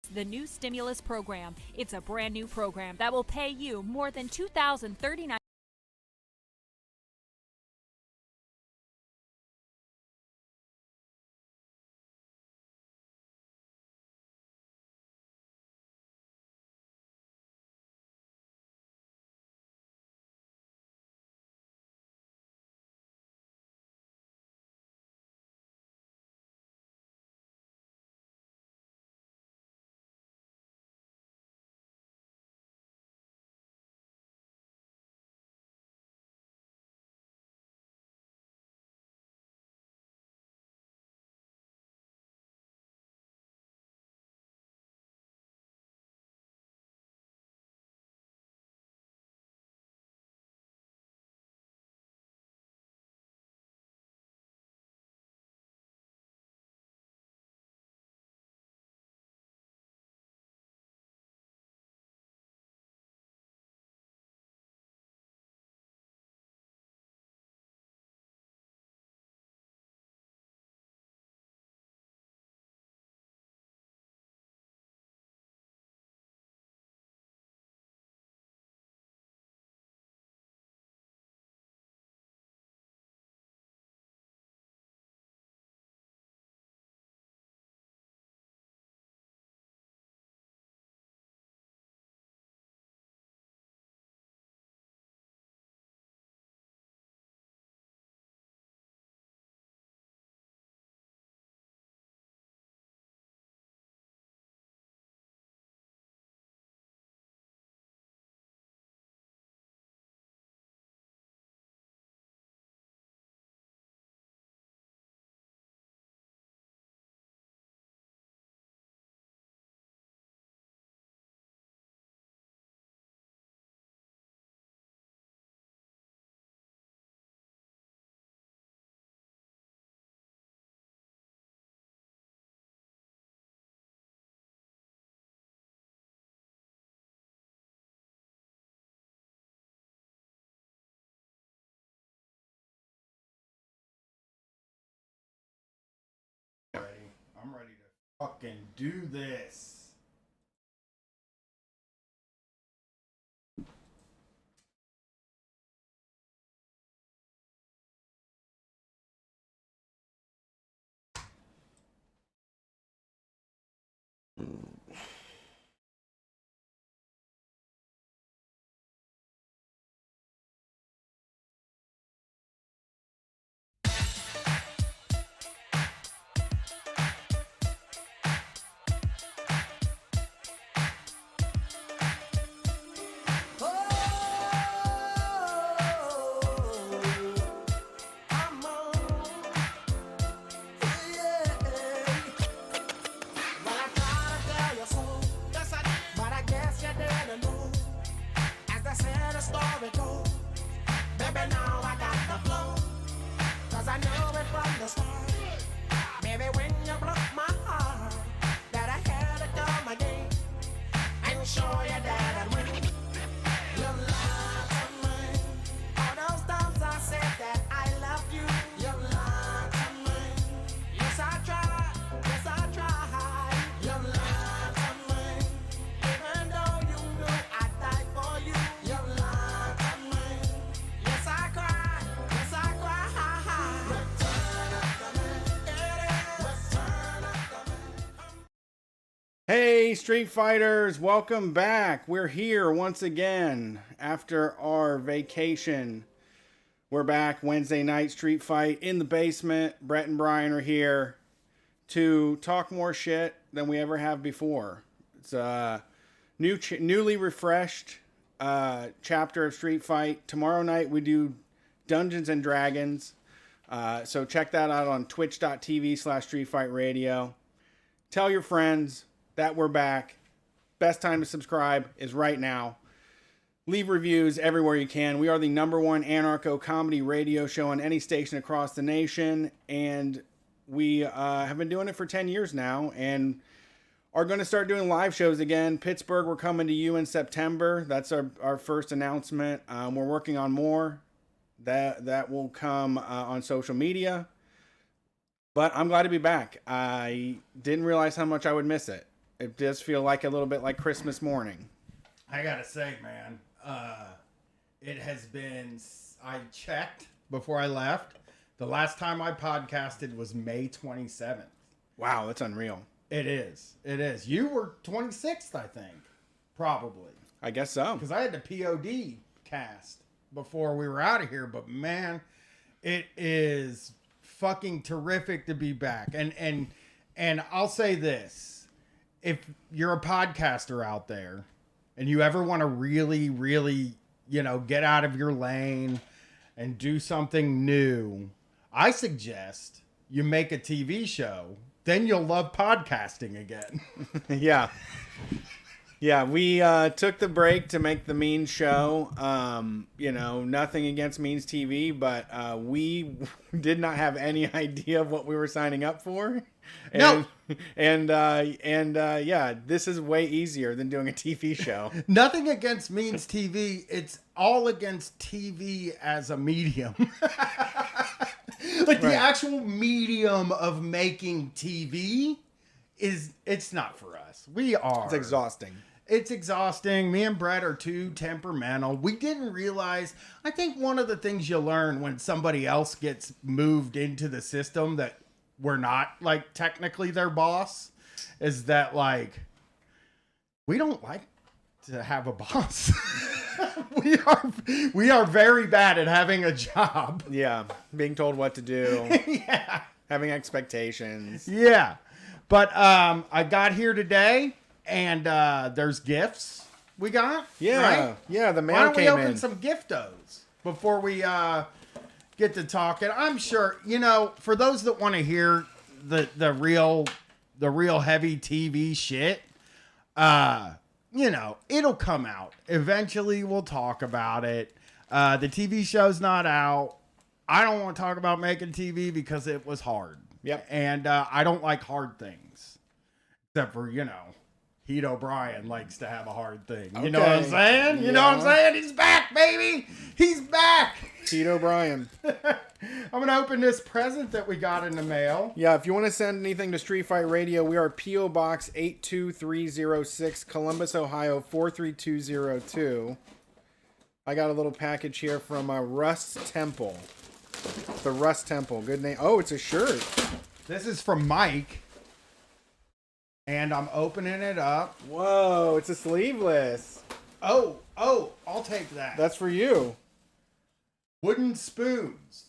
the new stimulus program. It's a brand new program that will pay you more than $2,039. I'm ready to fucking do this. Hey, Street Fighters, welcome back. We're here once again after our vacation. We're back Wednesday night Street Fight in the basement. Brett and Brian are here to talk more shit than we ever have before. It's a newly refreshed chapter of Street Fight. Tomorrow night we do Dungeons and Dragons. So check that out on twitch.tv/StreetFightRadio. Tell your friends that we're back. Best time to subscribe is right now. Leave reviews everywhere you can. We are the #1 anarcho-comedy radio show on any station across the nation. And we have been doing it for 10 years now. And are going to start doing live shows again. Pittsburgh, we're coming to you in September. That's our first announcement. We're working on more. That will come on social media. But I'm glad to be back. I didn't realize how much I would miss it. It does feel like a little bit like Christmas morning. I gotta say, man, it has been. I checked before I left. The last time I podcasted was May 27th. Wow, that's unreal. It is. It is. You were 26th, I think. Probably. I guess so. Because I had the POD cast before we were out of here. But man, it is fucking terrific to be back. And I'll say this. If you're a podcaster out there and you ever want to really, really, get out of your lane and do something new, I suggest you make a TV show. Then you'll love podcasting again. Yeah. Yeah, we took the break to make the Means show. Nothing against Means TV, but we did not have any idea of what we were signing up for. No. And this is way easier than doing a TV show. Nothing against Means TV. It's all against TV as a medium. Like the actual medium of making TV it's not for us. It's exhausting. It's exhausting. Me and Brett are too temperamental. We didn't realize, I think one of the things you learn when somebody else gets moved into the system that we're not like technically their boss is that like, we don't like to have a boss. We are very bad at having a job. Yeah. Being told what to do. Yeah. Having expectations. Yeah. But I got here today and there's gifts we got. Yeah. Right? Yeah, the mail Why don't came we open in. some giftos before we get to talking? I'm sure, for those that want to hear the real heavy TV shit, it'll come out. Eventually we'll talk about it. The TV show's not out. I don't want to talk about making TV because it was hard. Yep. And I don't like hard things. Except for, Heat O'Brien likes to have a hard thing. You know what I'm saying? You know what I'm saying? He's back, baby! He's back! Heat O'Brien. I'm going to open this present that we got in the mail. Yeah, if you want to send anything to Street Fight Radio, we are P.O. Box 82306, Columbus, Ohio 43202. I got a little package here from Rust Temple. The Rust Temple. Good name. Oh, it's a shirt. This is from Mike. And I'm opening it up. Whoa, it's a sleeveless. Oh, I'll take that. That's for you. Wooden spoons.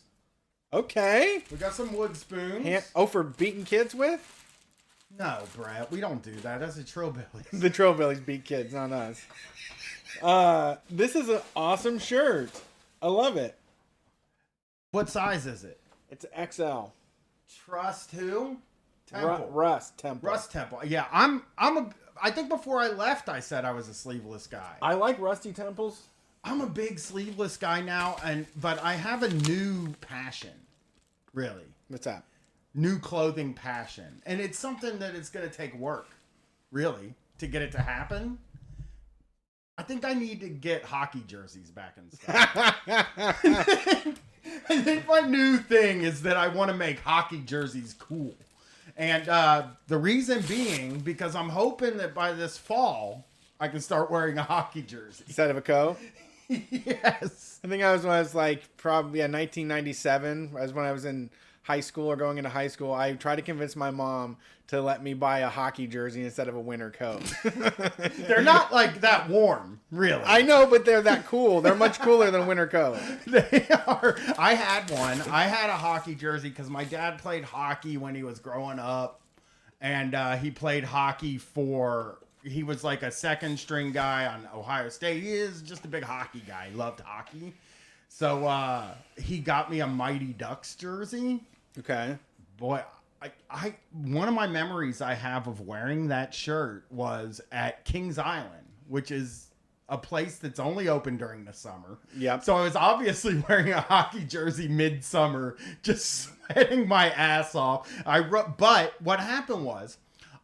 Okay. We got some wood spoons. For beating kids with? No, Brett, we don't do that. That's a Trillbillies. The Trillbillies beat kids, not us. This is an awesome shirt. I love it. What size is it? It's XL. Trust who? Temple. Rust Temple. Rust Temple. Yeah, I think before I left, I said I was a sleeveless guy. I like Rusty Temples. I'm a big sleeveless guy now, but I have a new passion. Really. What's that? New clothing passion. And it's something that it's going to take work, really, to get it to happen. I think I need to get hockey jerseys back in stock. I think my new thing is that I want to make hockey jerseys cool. And the reason being, because I'm hoping that by this fall, I can start wearing a hockey jersey. Instead of a coat? Yes. I think I was like probably 1997, as when I was in high school or going into high school. I tried to convince my mom to let me buy a hockey jersey instead of a winter coat. They're not like that warm, really. I know, but they're that cool. They're much cooler than a winter coat. They are. I had one. I had a hockey jersey because my dad played hockey when he was growing up. And he played hockey he was like a second string guy on Ohio State. He is just a big hockey guy. He loved hockey. So he got me a Mighty Ducks jersey. Okay. Boy, I one of my memories I have of wearing that shirt was at Kings Island, which is a place that's only open during the summer. Yep. So I was obviously wearing a hockey jersey midsummer, just sweating my ass off. But what happened was,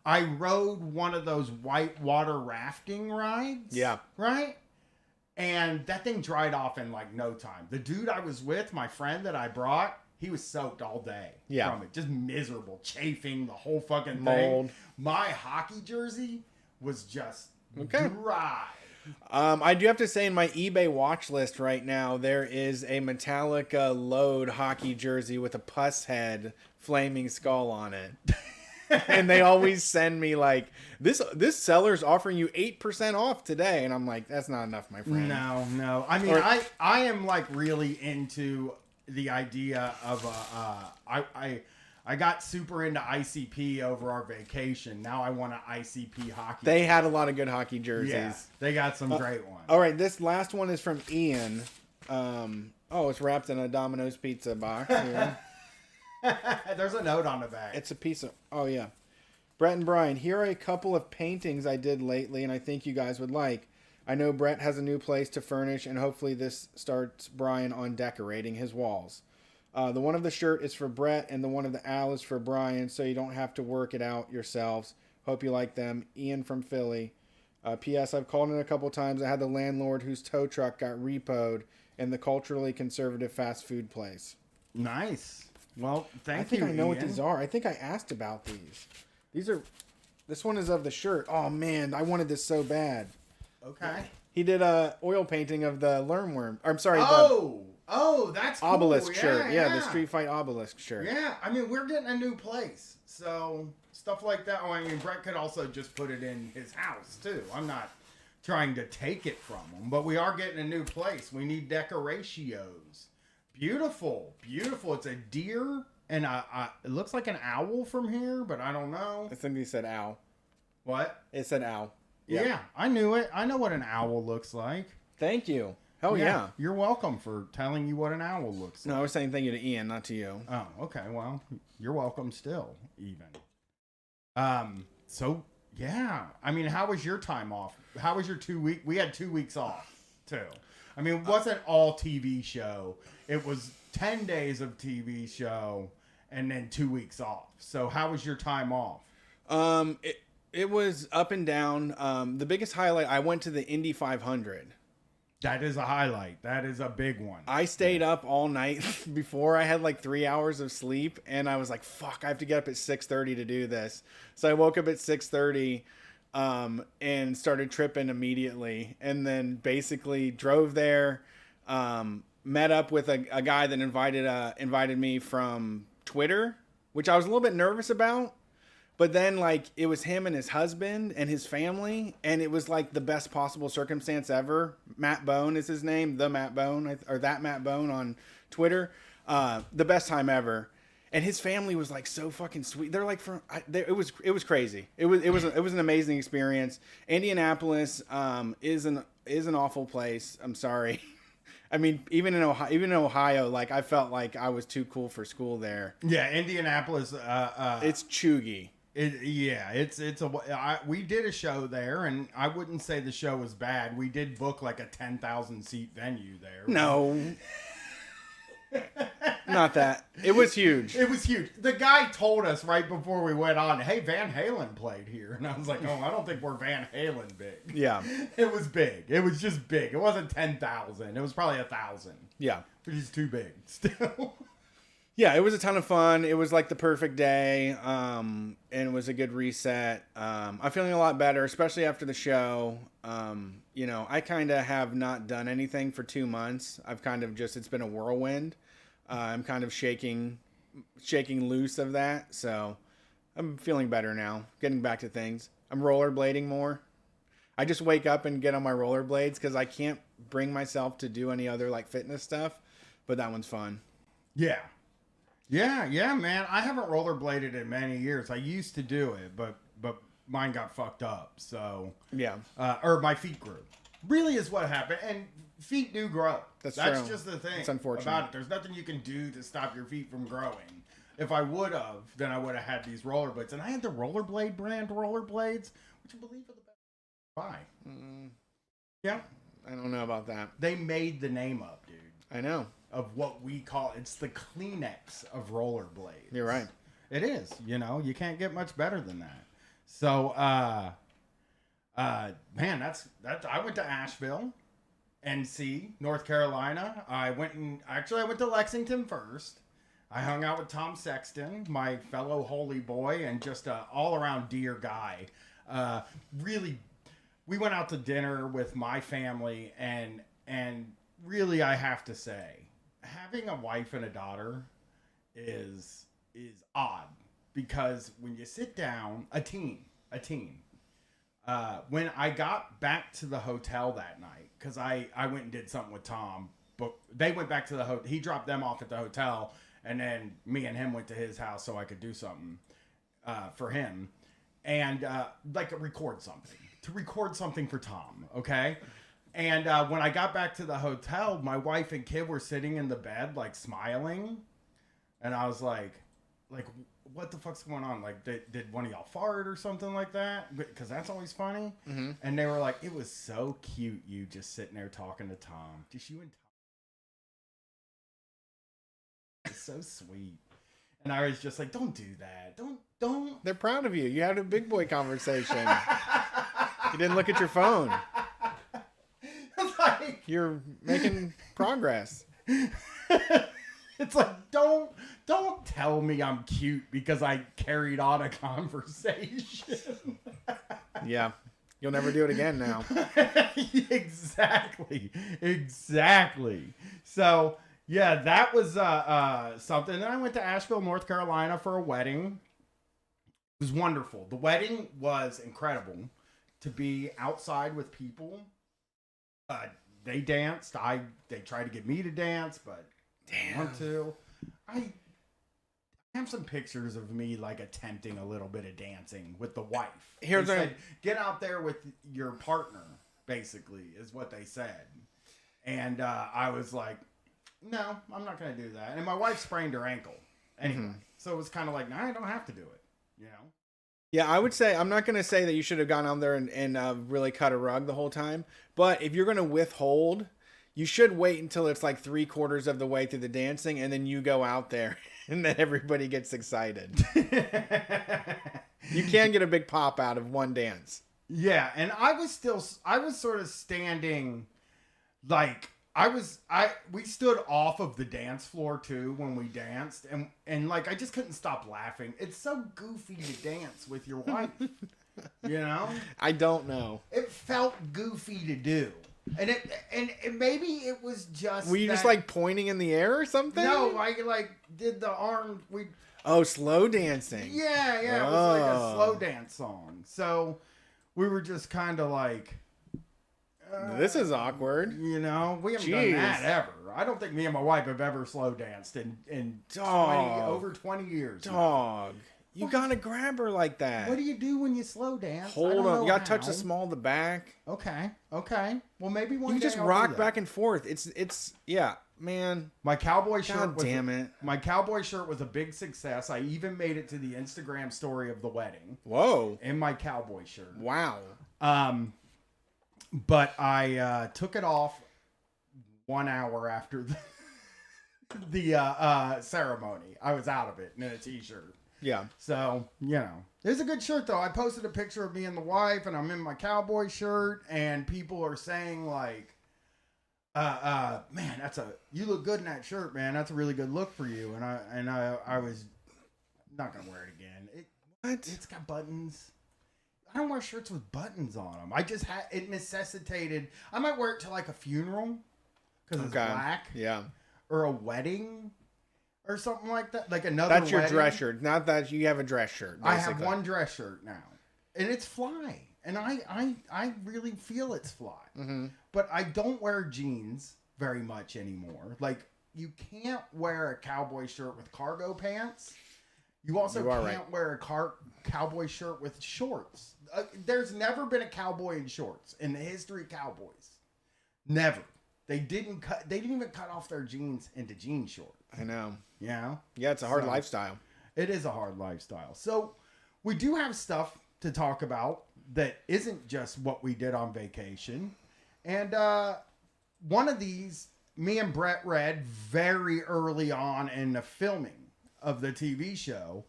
I rode one of those white water rafting rides. Yeah. Right? And that thing dried off in like no time. The dude I was with, my friend that I brought, he was soaked all day Yeah. from it. Just miserable, chafing, the whole fucking Mold. thing. My hockey jersey was just Okay. dry. I do have to say in my eBay watch list right now, there is a Metallica Load hockey jersey with a pus head flaming skull on it. And they always send me like, this seller's offering you 8% off today. And I'm like, that's not enough, my friend. No. I mean, I am like really into the idea of I got super into ICP over our vacation. Now I want an ICP hockey. They had a lot of good hockey jerseys. Yeah, they got some great ones. All right, this last one is from Ian. It's wrapped in a Domino's pizza box here. There's a note on the back. It's a piece of... Oh, yeah. Brett and Brian, here are a couple of paintings I did lately, and I think you guys would like. I know Brett has a new place to furnish, and hopefully this starts Brian on decorating his walls. The one of the shirt is for Brett, and the one of the owl is for Brian, so you don't have to work it out yourselves. Hope you like them. Ian from Philly. P.S. I've called in a couple times. I had the landlord whose tow truck got repoed in the culturally conservative fast food place. Nice. Well, thank you, I think I know what Ian. these are. I think I asked about these. This one is of the shirt. Oh, man. I wanted this so bad. Okay. He did a oil painting of the Lermworm. I'm sorry, Oh, that's the cool. obelisk shirt. Yeah, the yeah. Street Fight obelisk shirt. Yeah, I mean, we're getting a new place. So, stuff like that. Oh, I mean, Brett could also just put it in his house, too. I'm not trying to take it from him, but we are getting a new place. We need decorations. Beautiful. It's a deer, and it looks like an owl from here, but I don't know. I think he said owl. What? It said owl. Yeah, I knew it. I know what an owl looks like. Thank you. Hell yeah. You're welcome for telling you what an owl looks like. No, I was saying thank you to Ian, not to you. Oh, okay. Well, you're welcome still, even. So, yeah. I mean, how was your time off? How was your 2 week? We had 2 weeks off, too. I mean, it wasn't all TV show. It was 10 days of TV show and then 2 weeks off. So, how was your time off? It was up and down. The biggest highlight, I went to the Indy 500. That is a highlight. That is a big one. I stayed up all night before. I had like 3 hours of sleep, and I was like, fuck, I have to get up at 6:30 to do this. So I woke up at 6:30 and started tripping immediately, and then basically drove there, met up with a guy that invited me from Twitter, which I was a little bit nervous about. But then, like, it was him and his husband and his family, and it was, like, the best possible circumstance ever. Matt Bone is his name, the Matt Bone, or that Matt Bone on Twitter. The best time ever. And his family was, like, so fucking sweet. They're, like, it was crazy. It was an amazing experience. Indianapolis is an awful place. I'm sorry. I mean, even in Ohio, like, I felt like I was too cool for school there. Yeah, Indianapolis. It's chuggy. We did a show there, and I wouldn't say the show was bad. We did book like a 10,000 seat venue there. No. Not that. It was huge. It was huge. The guy told us right before we went on, hey, Van Halen played here. And I was like, oh, I don't think we're Van Halen big. Yeah. It was big. It was just big. It wasn't 10,000. It was probably 1,000. Yeah. Which is too big still. Yeah, it was a ton of fun. It was like the perfect day, and it was a good reset. I'm feeling a lot better, especially after the show. I kind of have not done anything for 2 months. I've kind of it's been a whirlwind. I'm kind of shaking loose of that, so I'm feeling better now, getting back to things. I'm rollerblading more. I just wake up and get on my rollerblades because I can't bring myself to do any other like fitness stuff, but that one's fun. Yeah. Yeah, man. I haven't rollerbladed in many years. I used to do it, but mine got fucked up. So yeah, or my feet grew. Really is what happened, and feet do grow. That's true. just the thing. It's unfortunate about it. There's nothing you can do to stop your feet from growing. If I would have, then I would have had these rollerblades, and I had the rollerblade brand rollerblades, which I believe are the best. Why? Yeah, I don't know about that. They made the name up, dude. I know. Of what we call it's the Kleenex of rollerblades. You're right. It is. You can't get much better than that. So, man, that's I went to Asheville, NC, North Carolina. I went to Lexington first. I hung out with Tom Sexton, my fellow holy boy, and just a all-around dear guy. Really, we went out to dinner with my family, and really, I have to say, having a wife and a daughter is odd, because when you sit down, a teen. When I got back to the hotel that night, because I went and did something with Tom, but they went back to the hotel. He dropped them off at the hotel, and then me and him went to his house so I could do something for him, and record something for Tom, okay? And when I got back to the hotel, my wife and kid were sitting in the bed, like, smiling, and I was like, what the fuck's going on? Like, did one of y'all fart or something like that? Because that's always funny. Mm-hmm. And they were like, it was so cute, you just sitting there talking to Tom. Just you and Tom. It's so sweet. And I was just like, don't do that. Don't. They're proud of you. You had a big boy conversation. You didn't look at your phone. Like, you're making progress. It's like, don't tell me I'm cute because I carried on a conversation. Yeah. You'll never do it again now. Exactly. So, yeah, that was something. Then I went to Asheville, North Carolina for a wedding. It was wonderful. The wedding was incredible. To be outside with people. They danced. They tried to get me to dance, but damn. I want to. I have some pictures of me like attempting a little bit of dancing with the wife. Here's said, get out there with your partner, basically, is what they said. And I was like, no, I'm not going to do that. And my wife sprained her ankle anyway. Mm-hmm. So it was kind of like, no, I don't have to do it, you know? Yeah, I would say, I'm not going to say that you should have gone out there and really cut a rug the whole time. But if you're going to withhold, you should wait until it's like 3/4 of the way through the dancing, and then you go out there, and then everybody gets excited. You can get a big pop out of one dance. Yeah, and I was sort of standing, like, we stood off of the dance floor too when we danced, and like, I just couldn't stop laughing. It's so goofy to dance with your wife, you know? I don't know. It felt goofy to do. And maybe it was just. Were you just like pointing in the air or something? No, I like did the arm. Slow dancing. Yeah, it was like a slow dance song. So we were just kind of like. This is awkward. You know, we haven't done that ever. I don't think me and my wife have ever slow danced in over 20 years. Dog. You gotta grab her like that. What do you do when you slow dance? Hold on. You gotta touch the small of the back. Okay. Well, maybe one day you just rock back and forth. It's yeah, man. My cowboy shirt. Damn it. My cowboy shirt was a big success. I even made it to the Instagram story of the wedding. Whoa. In my cowboy shirt. Wow. But I took it off 1 hour after the ceremony. I was out of it in a t-shirt. Yeah. So, you know. It was a good shirt, though. I posted a picture of me and the wife, and I'm in my cowboy shirt, and people are saying, like, man, you look good in that shirt, man. That's a really good look for you. And I was not going to wear it again. It's got buttons. I don't wear shirts with buttons on them. I just it necessitated. I might wear it to like a funeral because it's black. Yeah. Or a wedding or something like that. Like another. That's your dress shirt. Not that you have a dress shirt. Basically. I have one dress shirt now, and it's fly, and I really feel it's fly. Mm-hmm. But I don't wear jeans very much anymore. Like you can't wear a cowboy shirt with cargo pants. You also can't wear a cowboy shirt with shorts. There's never been a cowboy in shorts in the history of cowboys. Never. They didn't even cut off their jeans into jean shorts. I know. You know? Yeah, it's a hard lifestyle. It is a hard lifestyle. So we do have stuff to talk about that isn't just what we did on vacation. And one of these, me and Brett read very early on in the filming of the TV show.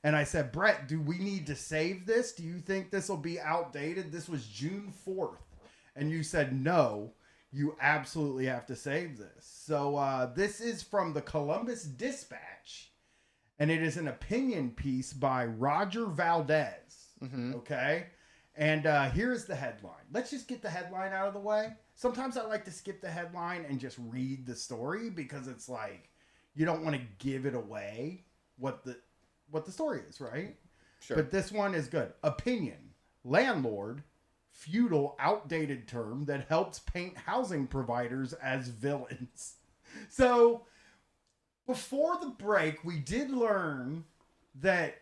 And I said, Brett, do we need to save this? Do you think this will be outdated? This was June 4th. And you said, no, you absolutely have to save this. So this is from the Columbus Dispatch. and it is an opinion piece by Roger Valdez. Okay? And here's the headline. Let's just get the headline out of the way. Sometimes I like to skip the headline and just read the story because it's like you don't want to give it away what the story is, right? Sure. But this one is good. Opinion. Landlord, feudal, outdated term that helps paint housing providers as villains. So, before the break, we did learn that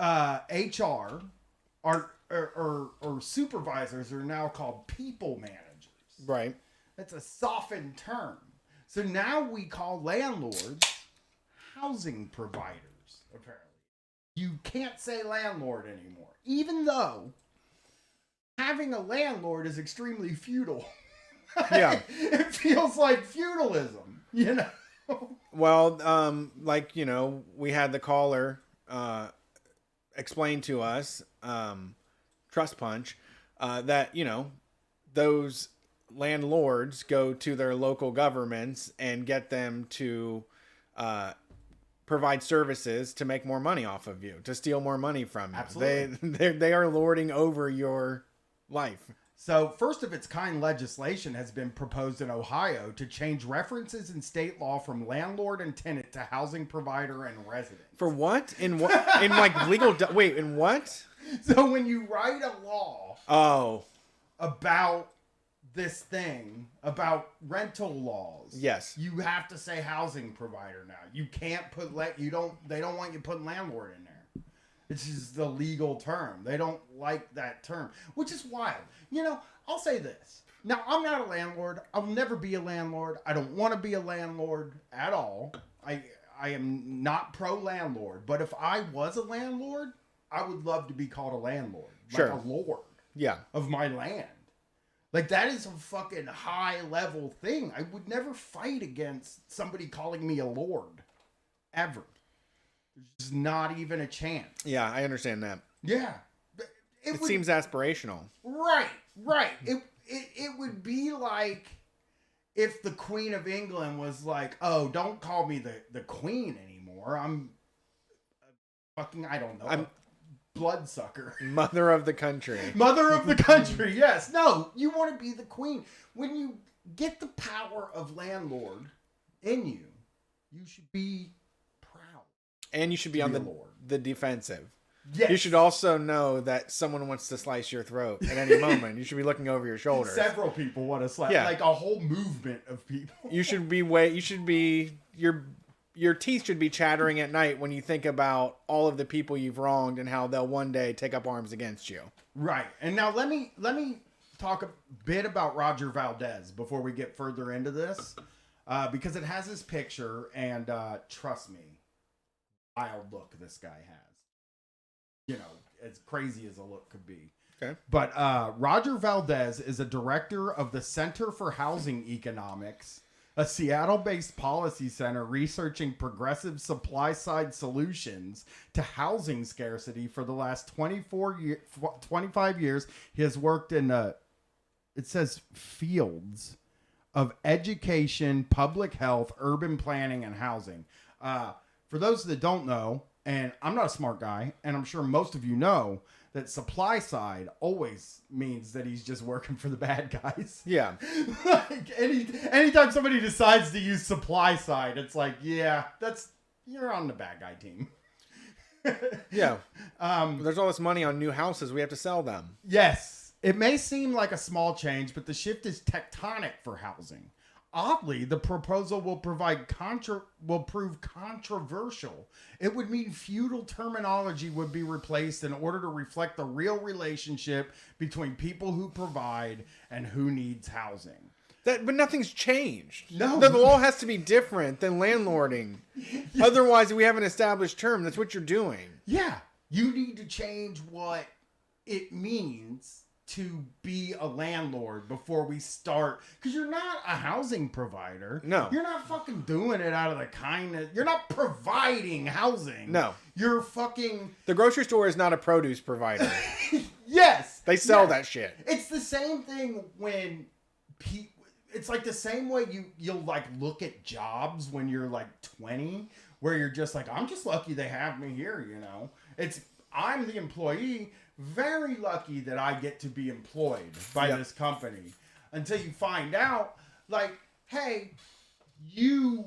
HR or supervisors are now called people managers. Right. That's a softened term. So now we call landlords housing providers, apparently. You can't say landlord anymore, even though having a landlord is extremely feudal. Yeah. It feels like feudalism, you know? Well, we had the caller explain to us, Trust Punch, that, those landlords go to their local governments and get them to provide services to make more money off of you, to steal more money from you. Absolutely. They are lording over your life. So, first of its kind legislation has been proposed in Ohio to change references in state law from landlord and tenant to housing provider and resident. For what? In what? In like legal? Wait, in what? So, when you write a law about this thing, about rental laws, yes, you have to say housing provider now. You can't put they don't want you putting landlord in there. This is the legal term. They don't like that term, which is wild. I'll say this. Now, I'm not a landlord. I'll never be a landlord. I don't want to be a landlord at all. I am not pro-landlord. But if I was a landlord, I would love to be called a landlord. Sure. Like a lord. Yeah. Of my land. Like, that is a fucking high-level thing. I would never fight against somebody calling me a lord. Ever. There's just not even a chance. Yeah, I understand that. Yeah. It seems aspirational. Right. It would be like if the Queen of England was like, oh, don't call me the Queen anymore. I'm fucking, I don't know, a bloodsucker. Mother of the country. Mother of the country, yes. No, you want to be the queen. When you get the power of landlord in you, you should be proud. And you should be on the defensive. Yes. You should also know that someone wants to slice your throat at any moment. You should be looking over your shoulder. Several people want to slice. Yeah. Like a whole movement of people. Your teeth should be chattering at night when you think about all of the people you've wronged and how they'll one day take up arms against you. Right. And now let me talk a bit about Roger Valdez before we get further into this. Because it has his picture and trust me, wild look this guy has. As crazy as a look could be. Okay. But Roger Valdez is a director of the Center for Housing Economics, a Seattle-based policy center researching progressive supply-side solutions to housing scarcity for the last 25 years. He has worked in, it says, fields of education, public health, urban planning, and housing. For those that don't know, and I'm not a smart guy, and I'm sure most of you know that supply side always means that he's just working for the bad guys. Yeah. Like anytime somebody decides to use supply side, it's like, yeah, you're on the bad guy team. Yeah. There's all this money on new houses. We have to sell them. Yes. It may seem like a small change, but the shift is tectonic for housing. Oddly, the proposal will prove controversial. It would mean feudal terminology would be replaced in order to reflect the real relationship between people who provide and who needs housing. But nothing's changed. No. The law has to be different than landlording. Otherwise, we have an established term. That's what you're doing. Yeah. You need to change what it means to be a landlord before we start, because you're not a housing provider. No, you're not fucking doing it out of the kindness. You're not providing housing. No, you're fucking. The grocery store is not a produce provider. Yes, they sell that shit. It's the same thing when it's like the same way you'll like look at jobs when you're like 20, where you're just like, I'm just lucky they have me here, you know. I'm the employee, very lucky that I get to be employed by this company. Until you find out, like, hey, you're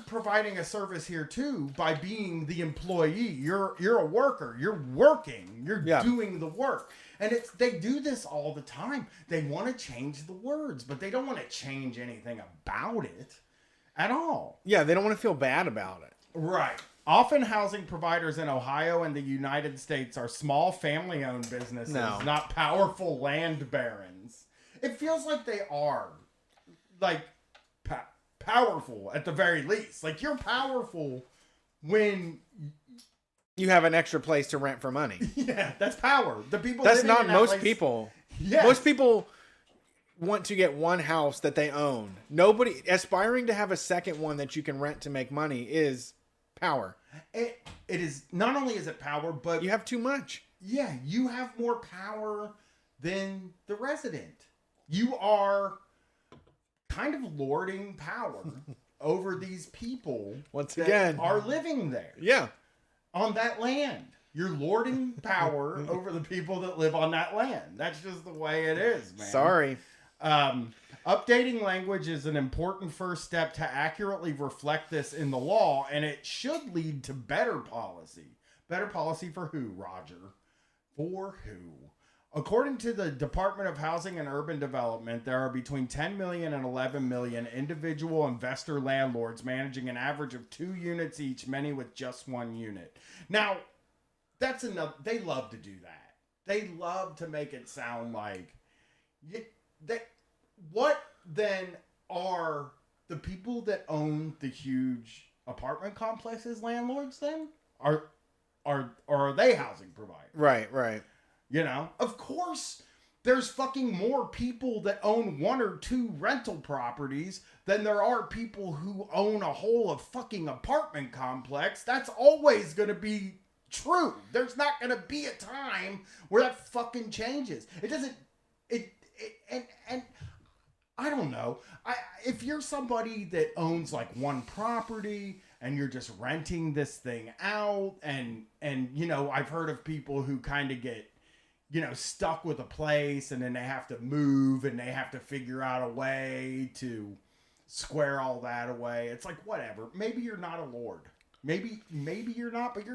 providing a service here too by being the employee. You're a worker. You're working. You're doing the work. And they do this all the time. They want to change the words, but they don't want to change anything about it at all. Yeah, they don't want to feel bad about it. Right. Often housing providers in Ohio and the United States are small family-owned businesses, not powerful land barons. It feels like they are, like, powerful at the very least. Like, you're powerful when you have an extra place to rent for money. Yeah, that's power. The people that's not most place, people. Yes. Most people want to get one house that they own. Nobody aspiring to have a second one that you can rent to make money is power. It is, not only is it power, but you have too much. Yeah, you have more power than the resident. You are kind of lording power over these people once that again are living there. Yeah. On that land. You're lording power over the people that live on that land. That's just the way it is, man. Sorry. Updating language is an important first step to accurately reflect this in the law, and it should lead to better policy. Better policy for who, Roger? For who? According to the Department of Housing and Urban Development, there are between 10 million and 11 million individual investor landlords managing an average of 2 units each, many with just 1 unit. Now, that's enough. They love to do that. They love to make it sound like... What then are the people that own the huge apartment complexes landlords then? Are they housing providers? Right. You know, of course there's fucking more people that own 1 or 2 rental properties than there are people who own a whole fucking apartment complex. That's always going to be true. There's not going to be a time where that fucking changes. It doesn't, and I don't know. If you're somebody that owns like 1 property and you're just renting this thing out, and you know, I've heard of people who kind of get, you know, stuck with a place and then they have to move and they have to figure out a way to square all that away. It's like, whatever. Maybe you're not a lord. Maybe you're not, but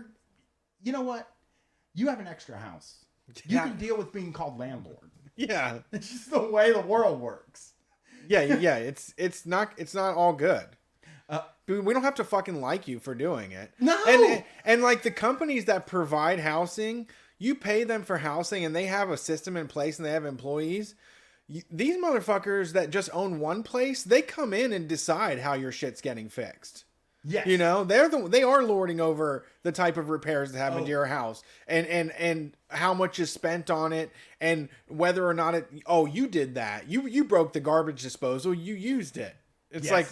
you know what? You have an extra house. You can deal with being called landlord. Yeah. It's just the way the world works. Yeah. It's not all good. We don't have to fucking like you for doing it. No. And like the companies that provide housing, you pay them for housing and they have a system in place and they have employees. These motherfuckers that just own 1 place, they come in and decide how your shit's getting fixed. Yes. You know, they are lording over the type of repairs that happen to your house and how much is spent on it and whether or not you did that. You broke the garbage disposal, you used it. It's like,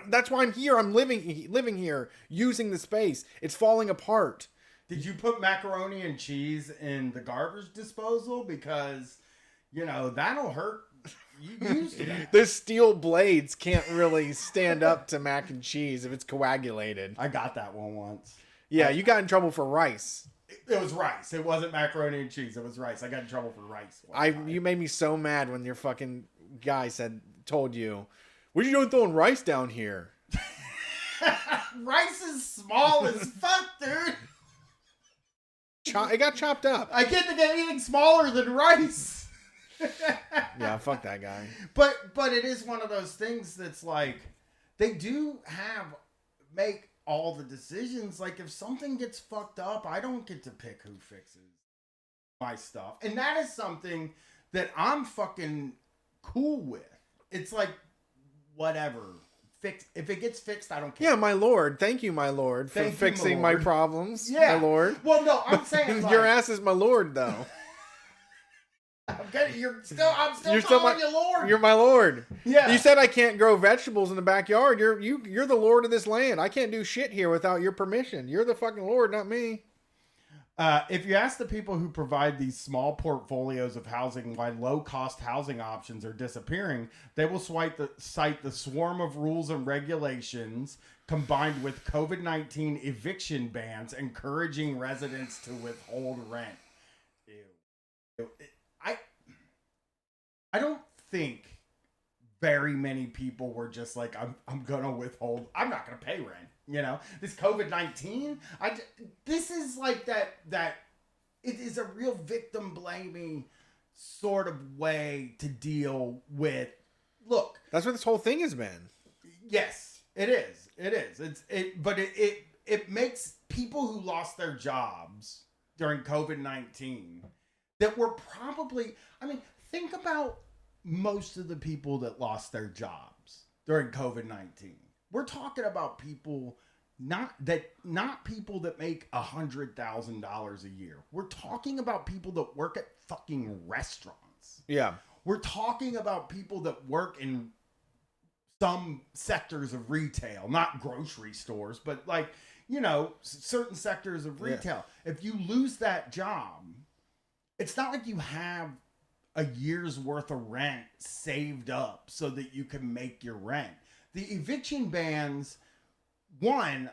that's why I'm here. I'm living here using the space. It's falling apart. Did you put macaroni and cheese in the garbage disposal? Because, you know, that'll hurt. You used it. The steel blades can't really stand up to mac and cheese if it's coagulated. I got that one once. Yeah, you got in trouble for rice. It was rice. It wasn't macaroni and cheese. It was rice. I got in trouble for rice. You made me so mad when your fucking guy told you, "What are you doing throwing rice down here?" Rice is small as fuck, dude. It got chopped up. I can't think of anything smaller than rice. Yeah, fuck that guy. But it is one of those things that's like, they do make all the decisions. Like, if something gets fucked up, I don't get to pick who fixes my stuff. And that is something that I'm fucking cool with. It's like, whatever. If it gets fixed, I don't care. Yeah, my lord. Thank you, my lord, for fixing my problems. Yeah. My lord. Well, no, I'm saying your ass is my lord, though. I'm still calling you Lord. You're my lord. Yeah. You said I can't grow vegetables in the backyard. You're the lord of this land. I can't do shit here without your permission. You're the fucking lord, not me. If you ask the people who provide these small portfolios of housing why low-cost housing options are disappearing, they will cite the swarm of rules and regulations combined with COVID-19 eviction bans encouraging residents to withhold rent. Ew. I don't think very many people were just like, I'm gonna withhold. I'm not gonna pay rent. You know, this COVID-19. This is like that. It is a real victim blaming sort of way to deal with. Look, that's what this whole thing has been. Yes, it is. It is. But it makes people who lost their jobs during COVID-19 that were probably. I mean, think about most of the people that lost their jobs during COVID-19. We're talking about people not people that make $100,000 a year. We're talking about people that work at fucking restaurants. Yeah. We're talking about people that work in some sectors of retail, not grocery stores, but like, you know, certain sectors of retail. Yeah. If you lose that job, it's not like you have a year's worth of rent saved up so that you can make your rent. The eviction bans, one,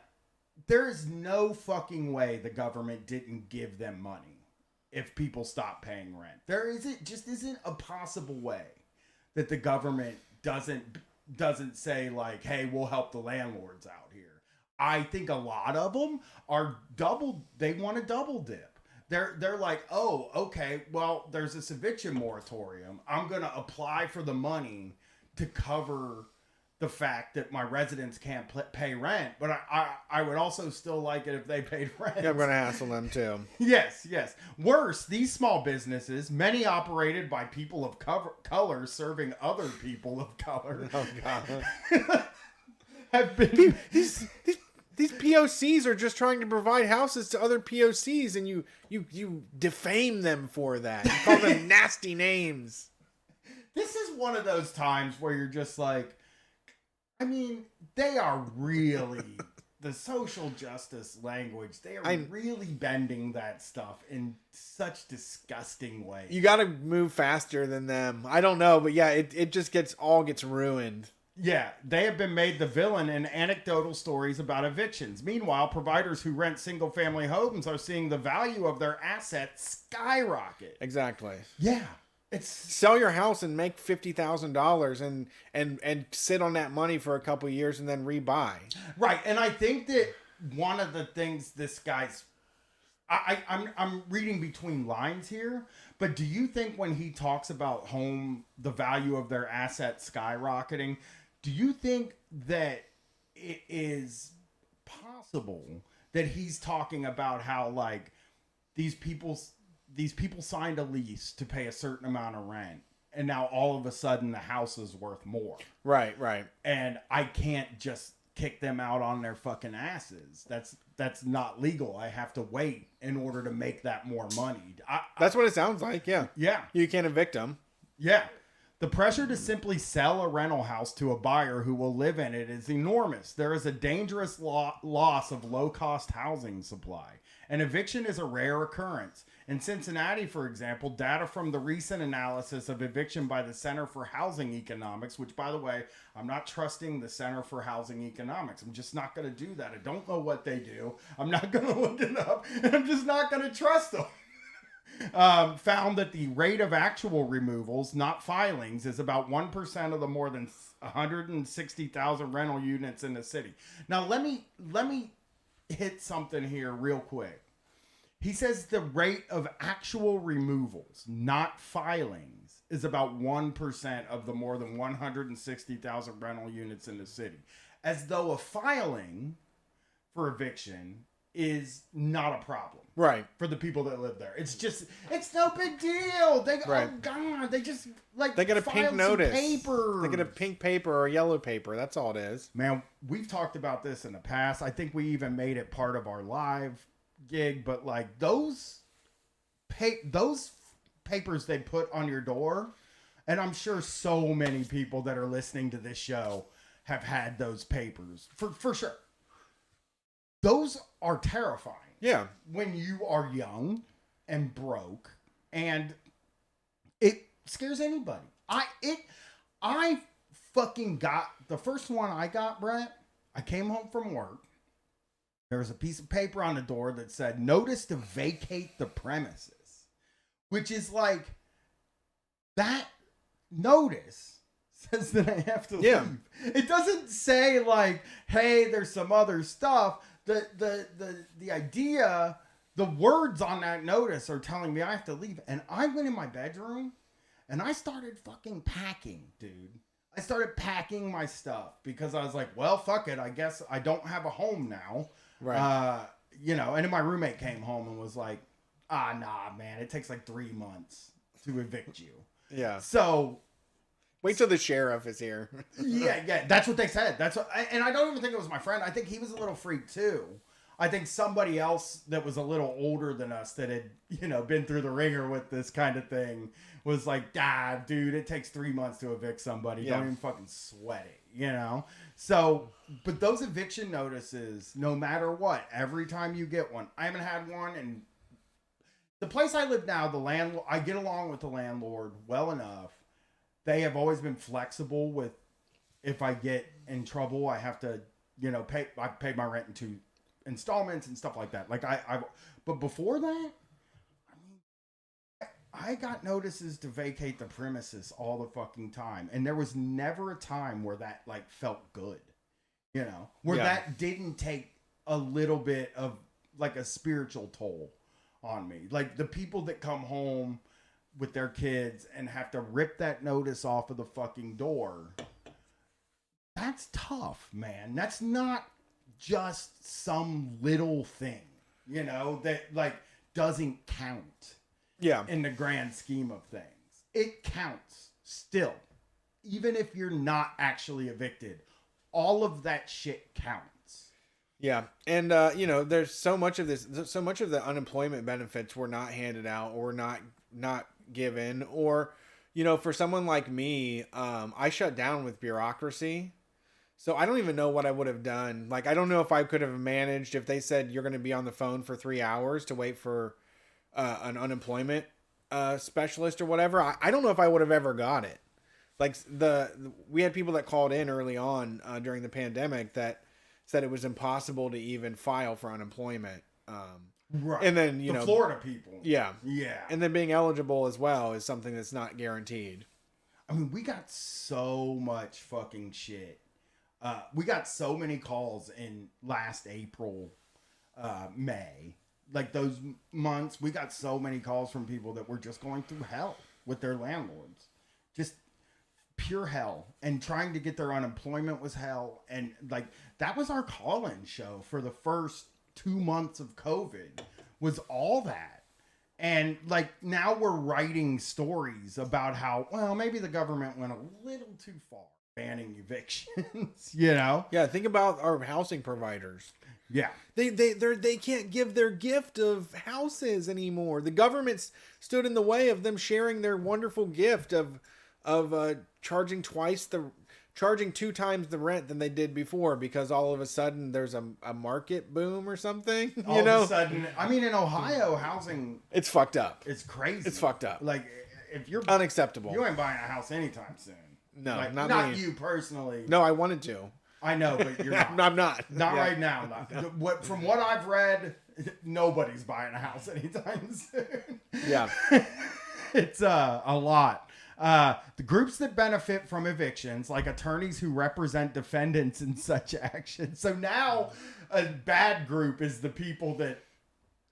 there is no fucking way the government didn't give them money if people stop paying rent. There isn't a possible way that the government doesn't say like, hey, we'll help the landlords out here. I think a lot of them they want to double dip. They're like, oh, okay, well, there's this eviction moratorium. I'm going to apply for the money to cover the fact that my residents can't pay rent, but I would also still like it if they paid rent. Yeah, I'm going to hassle them too. Yes. Worse, these small businesses, many operated by people of color serving other people of color, oh God, have been these POCs are just trying to provide houses to other POCs, and you defame them for that. You call them nasty names. This is one of those times where you're just like, I mean, they are really the social justice language. They are really bending that stuff in such disgusting ways. You got to move faster than them. I don't know, but yeah, it just gets ruined. Yeah, they have been made the villain in anecdotal stories about evictions. Meanwhile, providers who rent single-family homes are seeing the value of their assets skyrocket. Exactly. Yeah. Sell your house and make $50,000 and sit on that money for a couple of years and then rebuy. Right, and I think that one of the things this guy's, I'm reading between lines here, but do you think when he talks about the value of their assets skyrocketing, do you think that it is possible that he's talking about how like these people signed a lease to pay a certain amount of rent, and now all of a sudden the house is worth more. Right. And I can't just kick them out on their fucking asses. That's not legal. I have to wait in order to make that more money. That's what it sounds like, yeah. Yeah. You can't evict them. Yeah. The pressure to simply sell a rental house to a buyer who will live in it is enormous. There is a dangerous loss of low-cost housing supply. An eviction is a rare occurrence. In Cincinnati, for example, data from the recent analysis of eviction by the Center for Housing Economics, which, by the way, I'm not trusting the Center for Housing Economics. I'm just not going to do that. I don't know what they do. I'm not going to look it up, and I'm just not going to trust them. Found that the rate of actual removals, not filings, is about 1% of the more than 160,000 rental units in the city. Now, let me hit something here real quick. He says the rate of actual removals, not filings, is about 1% of the more than 160,000 rental units in the city. As though a filing for eviction is not a problem. Right. For the people that live there. It's no big deal. Oh God, they just they get a pink notice. Paper. They get a pink paper or a yellow paper. That's all it is. Man, we've talked about this in the past. I think we even made it part of our live gig, but like those papers they put on your door, and I'm sure so many people that are listening to this show have had those papers for sure. Those are terrifying. Yeah. When you are young and broke, and it scares anybody. I fucking got the first one I got, Brett. I came home from work. There was a piece of paper on the door that said, "Notice to vacate the premises," which is like, that notice says that I have to leave. It doesn't say like, "Hey, there's some other stuff." The idea, the words on that notice are telling me I have to leave. And I went in my bedroom and I started fucking packing, dude. I started packing my stuff because I was like, well, fuck it. I guess I don't have a home now. Right. And then my roommate came home and was like, nah, man, it takes like 3 months to evict you. Yeah. So wait till the sheriff is here. yeah. That's what they said. And I don't even think it was my friend. I think he was a little freaked too. I think somebody else that was a little older than us that had, been through the ringer with this kind of thing was like, dude, it takes 3 months to evict somebody. Yeah. Don't even fucking sweat it, So, but those eviction notices, no matter what, every time you get one, I haven't had one. And the place I live now, I get along with the landlord well enough. They have always been flexible with, if I get in trouble, I have to, pay. I paid my rent in 2 installments and stuff like that. Like but before that, I got notices to vacate the premises all the fucking time, and there was never a time where that like felt good, where that didn't take a little bit of like a spiritual toll on me. Like the people that come home with their kids and have to rip that notice off of the fucking door. That's tough, man. That's not just some little thing, that like doesn't count. Yeah. In the grand scheme of things. It counts still. Even if you're not actually evicted, all of that shit counts. Yeah. And there's so much of the unemployment benefits were not handed out or not given, or for someone like me, I shut down with bureaucracy. So I don't even know what I would have done. Like, I don't know if I could have managed if they said you're going to be on the phone for 3 hours to wait for an unemployment specialist or whatever. I don't know if I would have ever got it. Like we had people that called in early on during the pandemic that said it was impossible to even file for unemployment. Right. And then, the Florida people. Yeah. Yeah. And then being eligible as well is something that's not guaranteed. I mean, we got so much fucking shit. We got so many calls in last April, May. Like those months, we got so many calls from people that were just going through hell with their landlords. Just pure hell. And trying to get their unemployment was hell. And like, that was our call-in show for the first 2 months of COVID, was all that. And like, now we're writing stories about how, well, maybe the government went a little too far banning evictions, Yeah, think about our housing providers. Yeah. They can't give their gift of houses anymore. The government's stood in the way of them sharing their wonderful gift of charging 2 times the rent than they did before, because all of a sudden there's a market boom or something. All of a sudden, I mean, in Ohio, housing, it's fucked up. It's crazy. It's fucked up. Like, if you're unacceptable, you ain't buying a house anytime soon. No, like, not me. You personally. No, I wanted to. I know, but you're not. I'm not. Not right now. From what I've read, nobody's buying a house anytime soon. Yeah. It's a lot. The groups that benefit from evictions, like attorneys who represent defendants in such actions. So now a bad group is the people that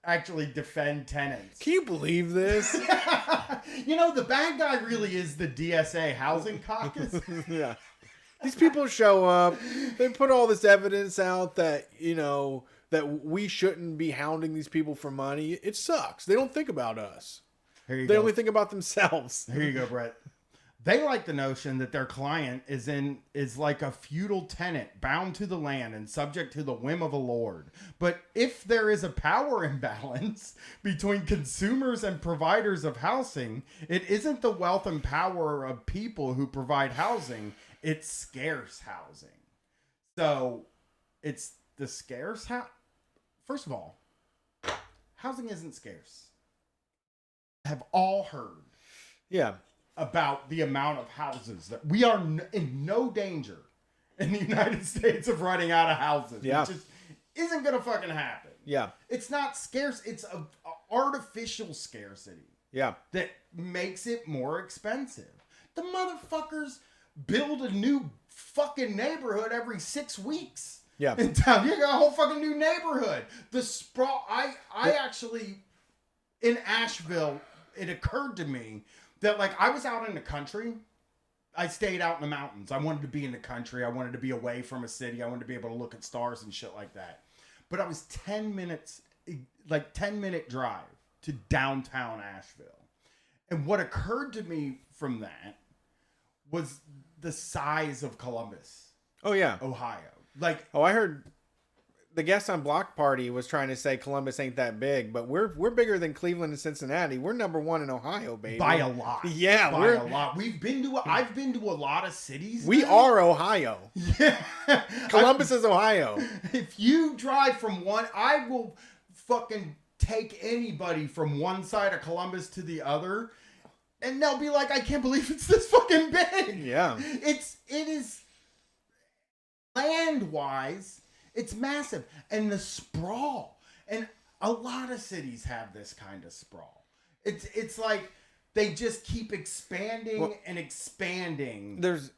actually defend tenants. Can you believe this? The bad guy really is the DSA housing caucus. Yeah. These people show up, they put all this evidence out that, that we shouldn't be hounding these people for money. It sucks. They don't think about us. They only think about themselves. Here you go, Brett. They like the notion that their client is like a feudal tenant bound to the land and subject to the whim of a lord. But if there is a power imbalance between consumers and providers of housing, it isn't the wealth and power of people who provide housing, it's scarce housing. So it's the scarce house. First of all, housing isn't scarce. Have all heard Yeah. about the amount of houses that we are in no danger in the United States of running out of houses. Yeah. It just isn't going to fucking happen. Yeah. It's not scarce. It's a artificial scarcity Yeah. that makes it more expensive. The motherfuckers build a new fucking neighborhood every 6 weeks. Yeah. In town. You got a whole fucking new neighborhood. The sprawl. I actually, in Asheville, it occurred to me that, like, I was out in the country. I stayed out in the mountains. I wanted to be in the country. I wanted to be away from a city. I wanted to be able to look at stars and shit like that. But I was 10 minute drive to downtown Asheville. And what occurred to me from that was the size of Columbus, Oh, yeah. Ohio. Like, Oh, I heard the guest on Block Party was trying to say Columbus ain't that big, but we're bigger than Cleveland and Cincinnati. We're number one in Ohio, baby. by a lot. Yeah, by a lot. I've been to a lot of cities. We now. are Ohio. Yeah. Columbus is Ohio. If you drive from one, I will fucking take anybody from one side of Columbus to the other, and they'll be like, I can't believe it's this fucking big. Yeah. It is land-wise, it's massive. And the sprawl. And a lot of cities have this kind of sprawl. It's like they just keep expanding and expanding. There's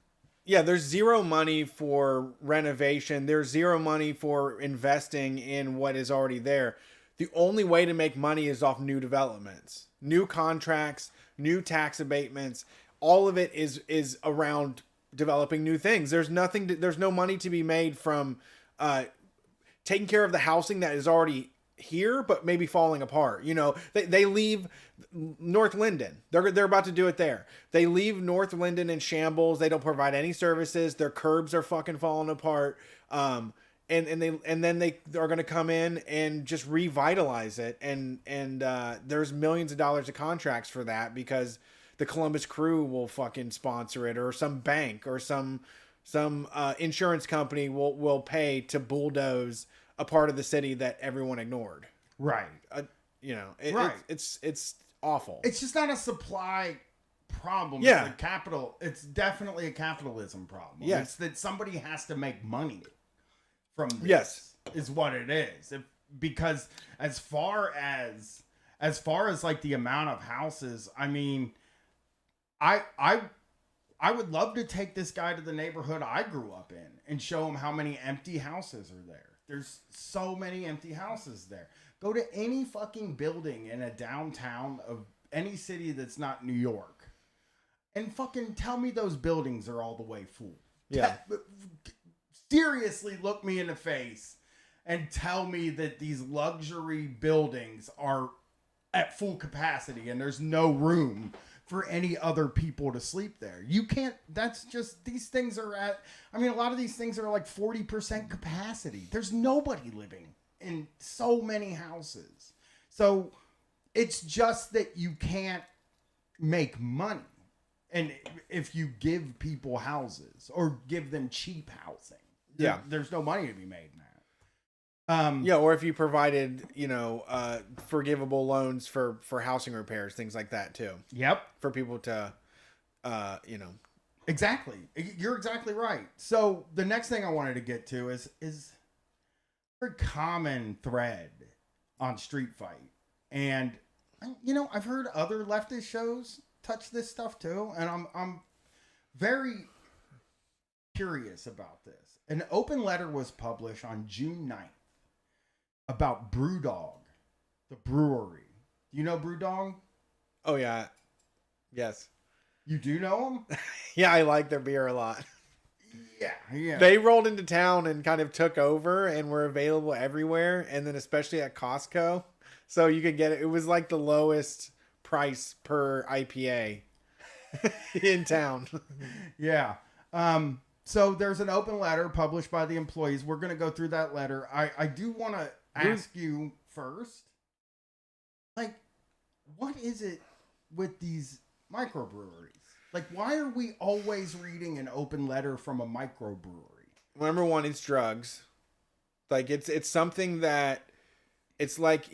zero money for renovation. There's zero money for investing in what is already there. The only way to make money is off new developments, new contracts, new tax abatements. All of it is around developing new things. There's no money to be made from taking care of the housing that is already here, but maybe falling apart. You know, they leave North Linden. They're about to do it there. They leave North Linden in shambles. They don't provide any services. Their curbs are fucking falling apart. And then they are going to come in and just revitalize it. And there's millions of dollars of contracts for that because the Columbus Crew will fucking sponsor it, or some bank or some insurance company will pay to bulldoze a part of the city that everyone ignored. Right. Right. It's awful. It's just not a supply problem. Yeah. It's a capital. It's definitely a capitalism problem. Yes. It's that somebody has to make money from this. Yes. Is what it is. Because as far as like the amount of houses, I mean, I would love to take this guy to the neighborhood I grew up in and show him how many empty houses are there. There's so many empty houses there. Go to any fucking building in a downtown of any city that's not New York and fucking tell me those buildings are all the way full. Yeah. Seriously look me in the face and tell me that these luxury buildings are at full capacity and there's no room for any other people to sleep there. You can't, that's just, these things are at, I mean, a lot of these things are like 40% capacity. There's nobody living in so many houses. So it's just that you can't make money. And if you give people houses or give them cheap housing, there's no money to be made in that. Or if you provided, forgivable loans for housing repairs, things like that too. Yep. For people to, Exactly. You're exactly right. So the next thing I wanted to get to is a very common thread on Street Fight. And, I've heard other leftist shows touch this stuff too. And I'm very curious about this. An open letter was published on June 9th. About BrewDog, the brewery. Do you know BrewDog? Oh, yeah. Yes. You do know them? Yeah, I like their beer a lot. Yeah. They rolled into town and kind of took over and were available everywhere, and then especially at Costco. So you could get it. It was like the lowest price per IPA in town. Yeah. So there's an open letter published by the employees. We're going to go through that letter. I do want to ask you first, like, what is it with these microbreweries? Like, why are we always reading an open letter from a microbrewery? Number one, it's drugs. Like, it's something that it's like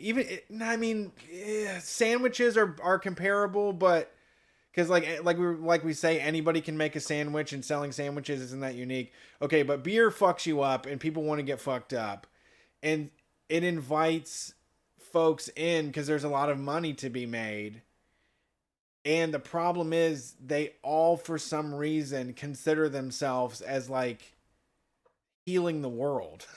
sandwiches are comparable, but because like we say, anybody can make a sandwich, and selling sandwiches isn't that unique. Okay, but beer fucks you up, and people want to get fucked up, and it invites folks in because there's a lot of money to be made. And the problem is they all, for some reason, consider themselves as like healing the world.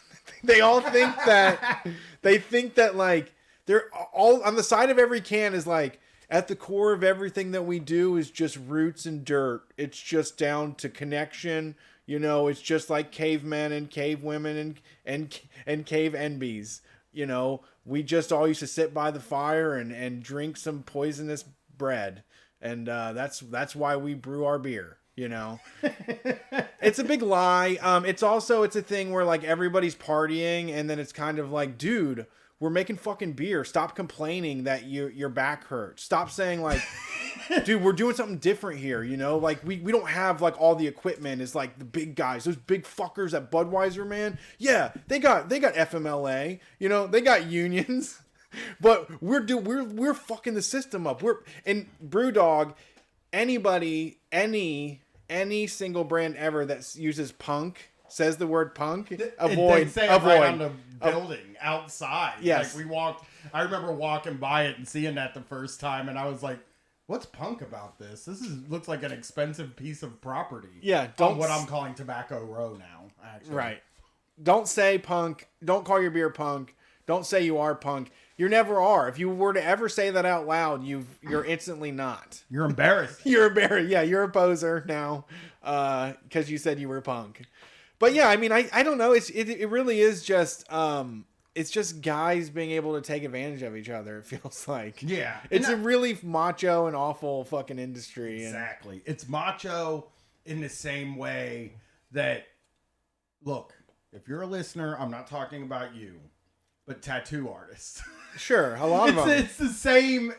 They all think that like they're all on the side of every can is like, at the core of everything that we do is just roots and dirt. It's just down to connection. You know, it's just like cavemen and cave women and cave NBs. You know, we just all used to sit by the fire and drink some poisonous bread. And that's why we brew our beer, you know. It's a big lie. It's a thing where like everybody's partying, and then it's kind of like, dude, we're making fucking beer. Stop complaining that your back hurts. Stop saying like, dude, we're doing something different here, you know? Like we don't have like all the equipment is like the big guys, those big fuckers at Budweiser, man. Yeah, they got FMLA, you know, they got unions. But we're fucking the system up. And BrewDog, anybody, any single brand ever that uses punk, says the word punk, avoid. They say it right on the building outside. Yes. Like I remember walking by it and seeing that the first time, and I was like, what's punk about this? Looks like an expensive piece of property. Yeah. What I'm calling Tobacco Row now, actually. Right. Don't say punk. Don't call your beer punk. Don't say you are punk. You never are. If you were to ever say that out loud, you're instantly not. You're embarrassed. You're embarrassed. Yeah, you're a poser now because you said you were punk. But yeah, I mean, I don't know. It really is just it's just guys being able to take advantage of each other. It feels like it's a really macho and awful fucking industry. Exactly. It's macho in the same way that, look, if you're a listener, I'm not talking about you, but tattoo artists. Sure, a lot of them. It's the same.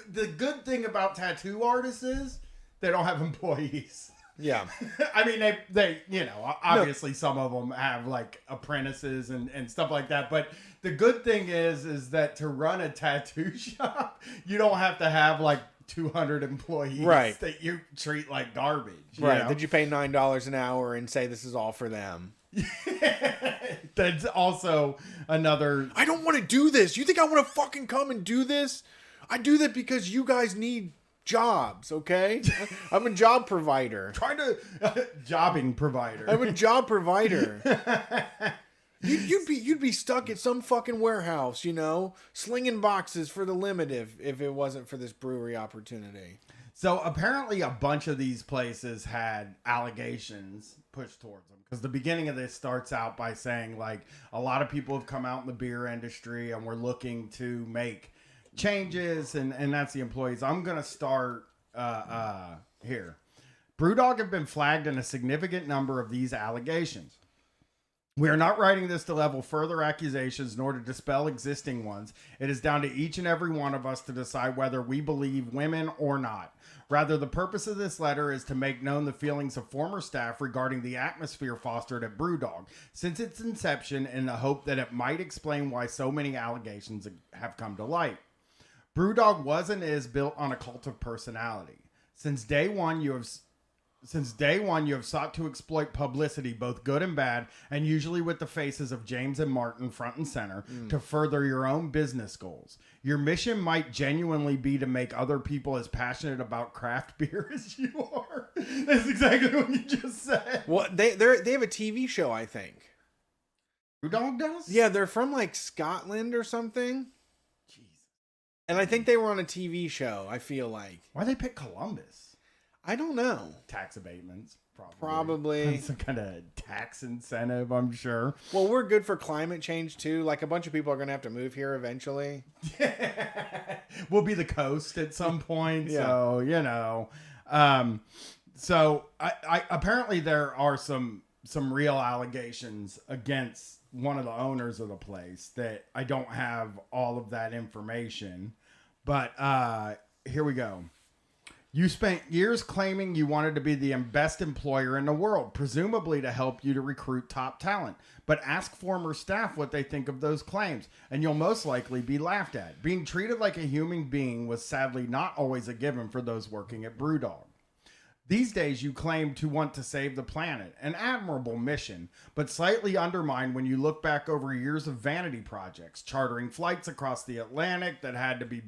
The good thing about tattoo artists is they don't have employees. Yeah. I mean, they you know, obviously some of them have like apprentices and stuff like that. But the good thing is that to run a tattoo shop, you don't have to have like 200 employees that you treat like garbage. Right. Did you pay $9 an hour and say this is all for them? That's also another. I don't want to do this. You think I want to fucking come and do this? I do that because you guys need jobs, okay? I'm a job provider. Jobbing provider. I'm a job provider. You'd be stuck at some fucking warehouse, you know, slinging boxes for the limit if it wasn't for this brewery opportunity. So apparently a bunch of these places had allegations pushed towards them, because the beginning of this starts out by saying like a lot of people have come out in the beer industry and we're looking to make changes, and that's the employees. I'm gonna start here. BrewDog have been flagged in a significant number of these allegations. We are not writing this to level further accusations nor to dispel existing ones. It is down to each and every one of us to decide whether we believe women or not. Rather, the purpose of this letter is to make known the feelings of former staff regarding the atmosphere fostered at BrewDog since its inception, in the hope that it might explain why so many allegations have come to light. BrewDog was and is built on a cult of personality. Since day one, you have sought to exploit publicity, both good and bad, and usually with the faces of James and Martin front and center, to further your own business goals. Your mission might genuinely be to make other people as passionate about craft beer as you are. That's exactly what you just said. Well, they have a TV show, I think. BrewDog does? Yeah, they're from like Scotland or something. Jesus. And I think they were on a TV show, I feel like. Why they pick Columbus? I don't know. Tax abatements, probably. Some kind of tax incentive, I'm sure. Well, we're good for climate change too. Like a bunch of people are going to have to move here eventually. We'll be the coast at some point. Yeah. So, you know. So I apparently there are some real allegations against one of the owners of the place that I don't have all of that information. But here we go. You spent years claiming you wanted to be the best employer in the world, presumably to help you to recruit top talent. But ask former staff what they think of those claims, and you'll most likely be laughed at. Being treated like a human being was sadly not always a given for those working at BrewDog. These days, you claim to want to save the planet, an admirable mission, but slightly undermined when you look back over years of vanity projects, chartering flights across the Atlantic that had to be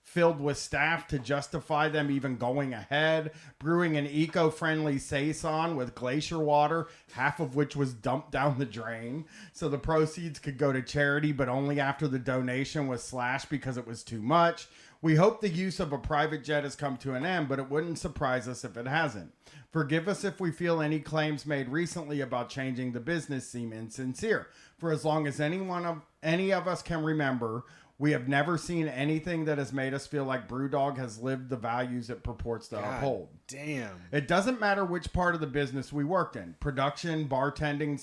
filled with staff to justify them even going ahead, brewing an eco-friendly saison with glacier water, half of which was dumped down the drain, so the proceeds could go to charity, but only after the donation was slashed because it was too much. We hope the use of a private jet has come to an end, but it wouldn't surprise us if it hasn't. Forgive us if we feel any claims made recently about changing the business seem insincere. For as long as any of us can remember, we have never seen anything that has made us feel like BrewDog has lived the values it purports to uphold. Damn. It doesn't matter which part of the business we worked in. Production, bartending,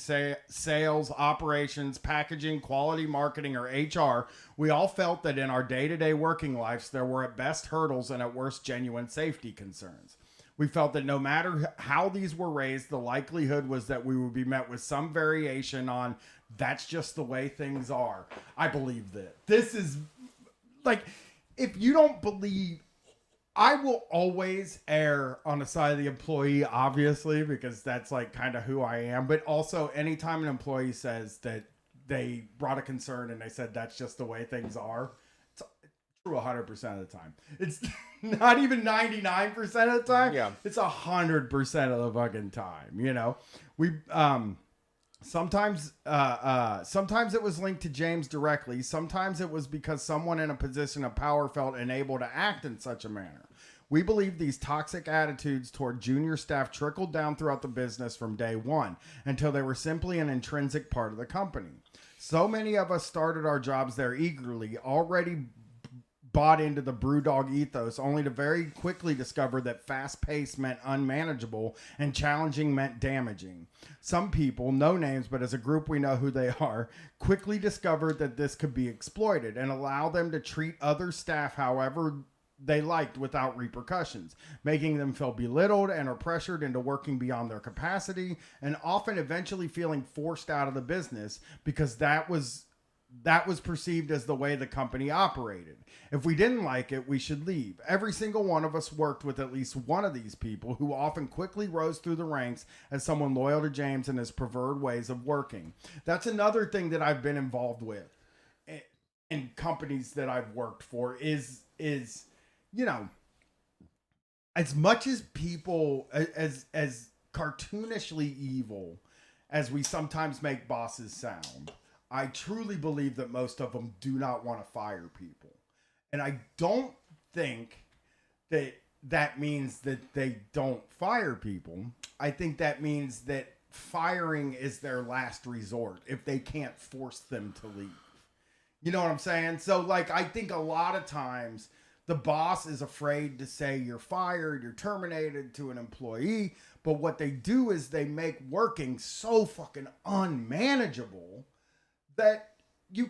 sales, operations, packaging, quality marketing, or HR. We all felt that in our day-to-day working lives, there were at best hurdles and at worst genuine safety concerns. We felt that no matter how these were raised, the likelihood was that we would be met with some variation on that's just the way things are. I believe that. This is like, if you don't believe, I will always err on the side of the employee, obviously, because that's like kind of who I am. But also, anytime an employee says that they brought a concern and they said that's just the way things are, it's true 100% of the time. It's not even 99% of the time. Yeah. It's 100% of the fucking time, you know? Sometimes it was linked to James directly. Sometimes it was because someone in a position of power felt unable to act in such a manner. We believe these toxic attitudes toward junior staff trickled down throughout the business from day one until they were simply an intrinsic part of the company. So many of us started our jobs there eagerly, already bought into the BrewDog ethos, only to very quickly discover that fast-paced meant unmanageable and challenging meant damaging. Some people, no names, but as a group we know who they are, quickly discovered that this could be exploited and allow them to treat other staff however they liked without repercussions, making them feel belittled and are pressured into working beyond their capacity and often eventually feeling forced out of the business because that was perceived as the way the company operated. If we didn't like it, we should leave. Every single one of us worked with at least one of these people who often quickly rose through the ranks as someone loyal to James and his preferred ways of working. That's another thing that I've been involved with in companies that I've worked for is, you know, as much as people, as cartoonishly evil as we sometimes make bosses sound, I truly believe that most of them do not want to fire people. And I don't think that means that they don't fire people. I think that means that firing is their last resort if they can't force them to leave. You know what I'm saying? So, like, I think a lot of times the boss is afraid to say you're fired, you're terminated to an employee. But what they do is they make working so fucking unmanageable that you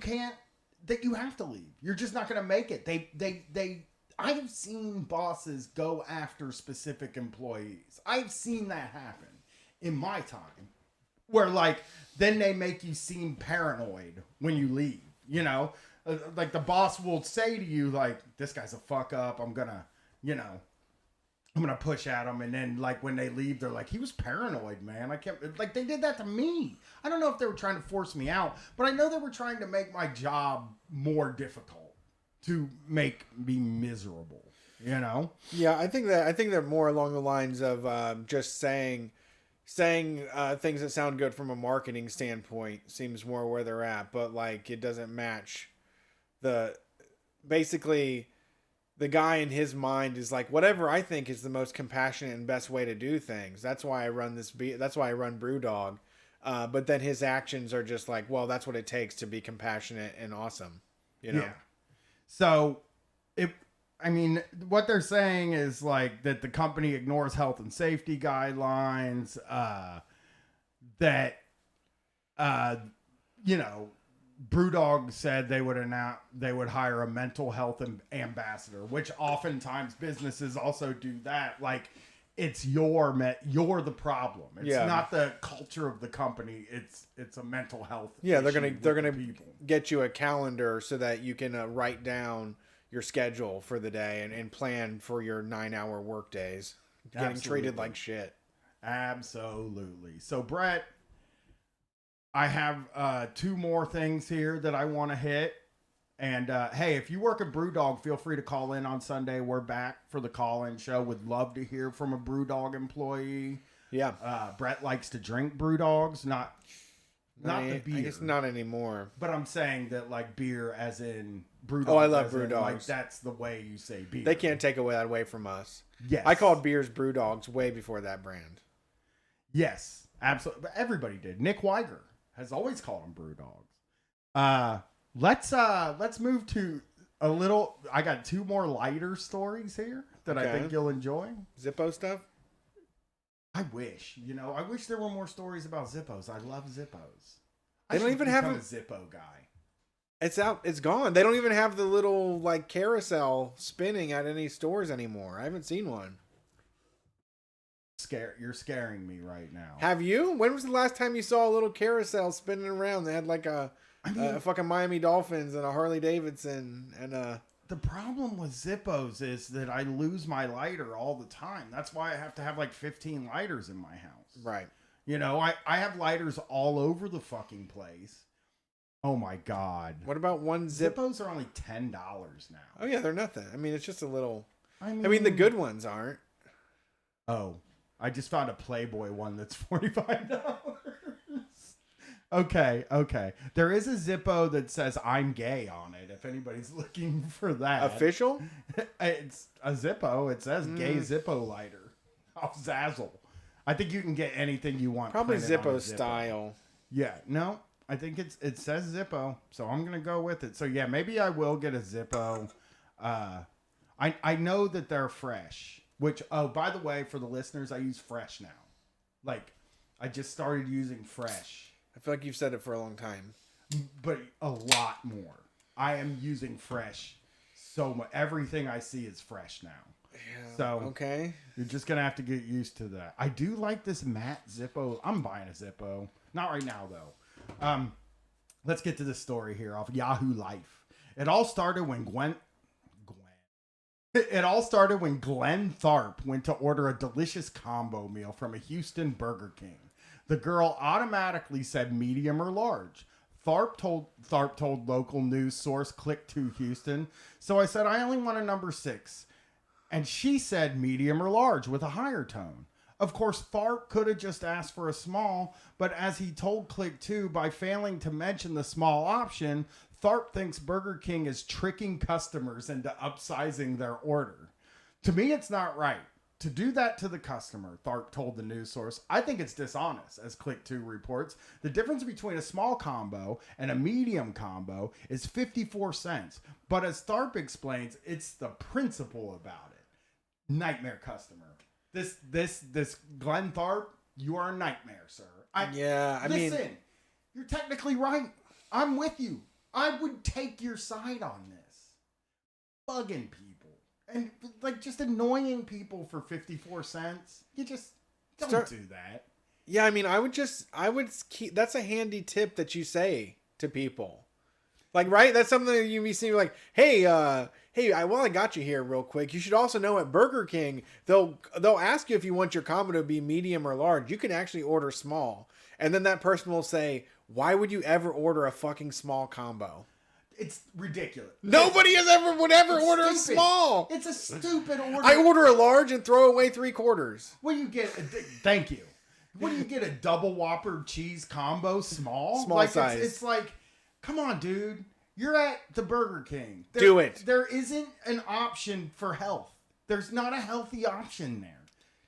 have to leave. You're just not going to make it. I've seen bosses go after specific employees. I've seen that happen in my time where like, then they make you seem paranoid when you leave, you know, like the boss will say to you, like, this guy's a fuck up. I'm going to push at them. And then like when they leave, they're like, he was paranoid, man. I can't, like they did that to me. I don't know if they were trying to force me out, but I know they were trying to make my job more difficult to make me miserable, you know? Yeah. I think they're more along the lines of just saying things that sound good from a marketing standpoint seems more where they're at, but like it doesn't match basically the guy in his mind is like, whatever I think is the most compassionate and best way to do things. That's why I run that's why I run BrewDog. But then his actions are just like, well, that's what it takes to be compassionate and awesome. You know? Yeah. So what they're saying is like that the company ignores health and safety guidelines, BrewDog said they would hire a mental health ambassador, which oftentimes businesses also do that. Like, it's you're the problem. It's not the culture of the company. It's a mental health. Yeah, they're gonna people. get you a calendar so that you can write down your schedule for the day and plan for your 9-hour work days. Getting treated like shit. Absolutely. So, Brett, I have 2 more things here that I want to hit. And hey, if you work at BrewDog, feel free to call in on Sunday. We're back for the call-in show. Would love to hear from a BrewDog employee. Yeah. Brett likes to drink BrewDogs, not the beer. I guess not anymore. But I'm saying that like beer as in BrewDog. Oh, I love BrewDogs. Like that's the way you say beer. They can't take that away from us. Yes. I called beers BrewDogs way before that brand. Yes, absolutely. But everybody did. Nick Weiger has always called them BrewDogs. Let's move to a little. I got 2 more lighter stories here that I think you'll enjoy. Zippo stuff. I wish there were more stories about Zippos. I love Zippos. They don't even have a Zippo guy. It's out. It's gone. They don't even have the little like carousel spinning at any stores anymore. I haven't seen one. You're scaring me right now. Have you? When was the last time you saw a little carousel spinning around? They had like a fucking Miami Dolphins and a Harley Davidson and a... The problem with Zippos is that I lose my lighter all the time. That's why I have to have like 15 lighters in my house. Right. I have lighters all over the fucking place. Oh my God. What about one Zippos are only $10 now. Oh yeah, they're nothing. I mean, it's just a little... I mean the good ones aren't. Oh, I just found a Playboy one that's $45. Okay. There is a Zippo that says I'm gay on it, if anybody's looking for that. Official? It's a Zippo. It says gay Zippo lighter off Zazzle. I think you can get anything you want. Probably Zippo style. Yeah, no, I think it says Zippo, so I'm going to go with it. So yeah, maybe I will get a Zippo. I know that they're fresh, which, oh, by the way, for the listeners, I use Fresh now. Like, I just started using Fresh. I feel like you've said it for a long time. But a lot more. I am using Fresh so much. Everything I see is Fresh now. Yeah, so okay. You're just going to have to get used to that. I do like this matte Zippo. I'm buying a Zippo. Not right now, though. Let's get to the story here off Yahoo Life. It all started when Glenn Tharp went to order a delicious combo meal from a Houston Burger King. The girl automatically said medium or large. Tharp told local news source Click2 Houston, so I said I only want a number 6. And she said medium or large with a higher tone. Of course, Tharp could have just asked for a small, but as he told Click2, by failing to mention the small option, Tharp thinks Burger King is tricking customers into upsizing their order. To me, it's not right. To do that to the customer, Tharp told the news source, I think it's dishonest, as Click2 reports. The difference between a small combo and a medium combo is 54 cents. But as Tharp explains, it's the principle about it. Nightmare customer. This Glenn Tharp, you are a nightmare, sir. Listen, you're technically right. I'm with you. I would take your side on this. Bugging people. And like just annoying people for 54 cents. You just don't do that. Yeah, I mean, I would keep, that's a handy tip that you say to people. Like, right? That's something that you be seeing like, hey, while I got you here real quick, you should also know at Burger King, they'll ask you if you want your combo to be medium or large. You can actually order small. And then that person will say, why would you ever order a fucking small combo? It's ridiculous. Nobody would ever order a small. It's a stupid order. I order a large and throw away 3/4. What do you get? Thank you. What do you get? A double Whopper cheese combo small? Small size. It's like, come on, dude. You're at the Burger King. Do it. There isn't an option for health. There's not a healthy option there.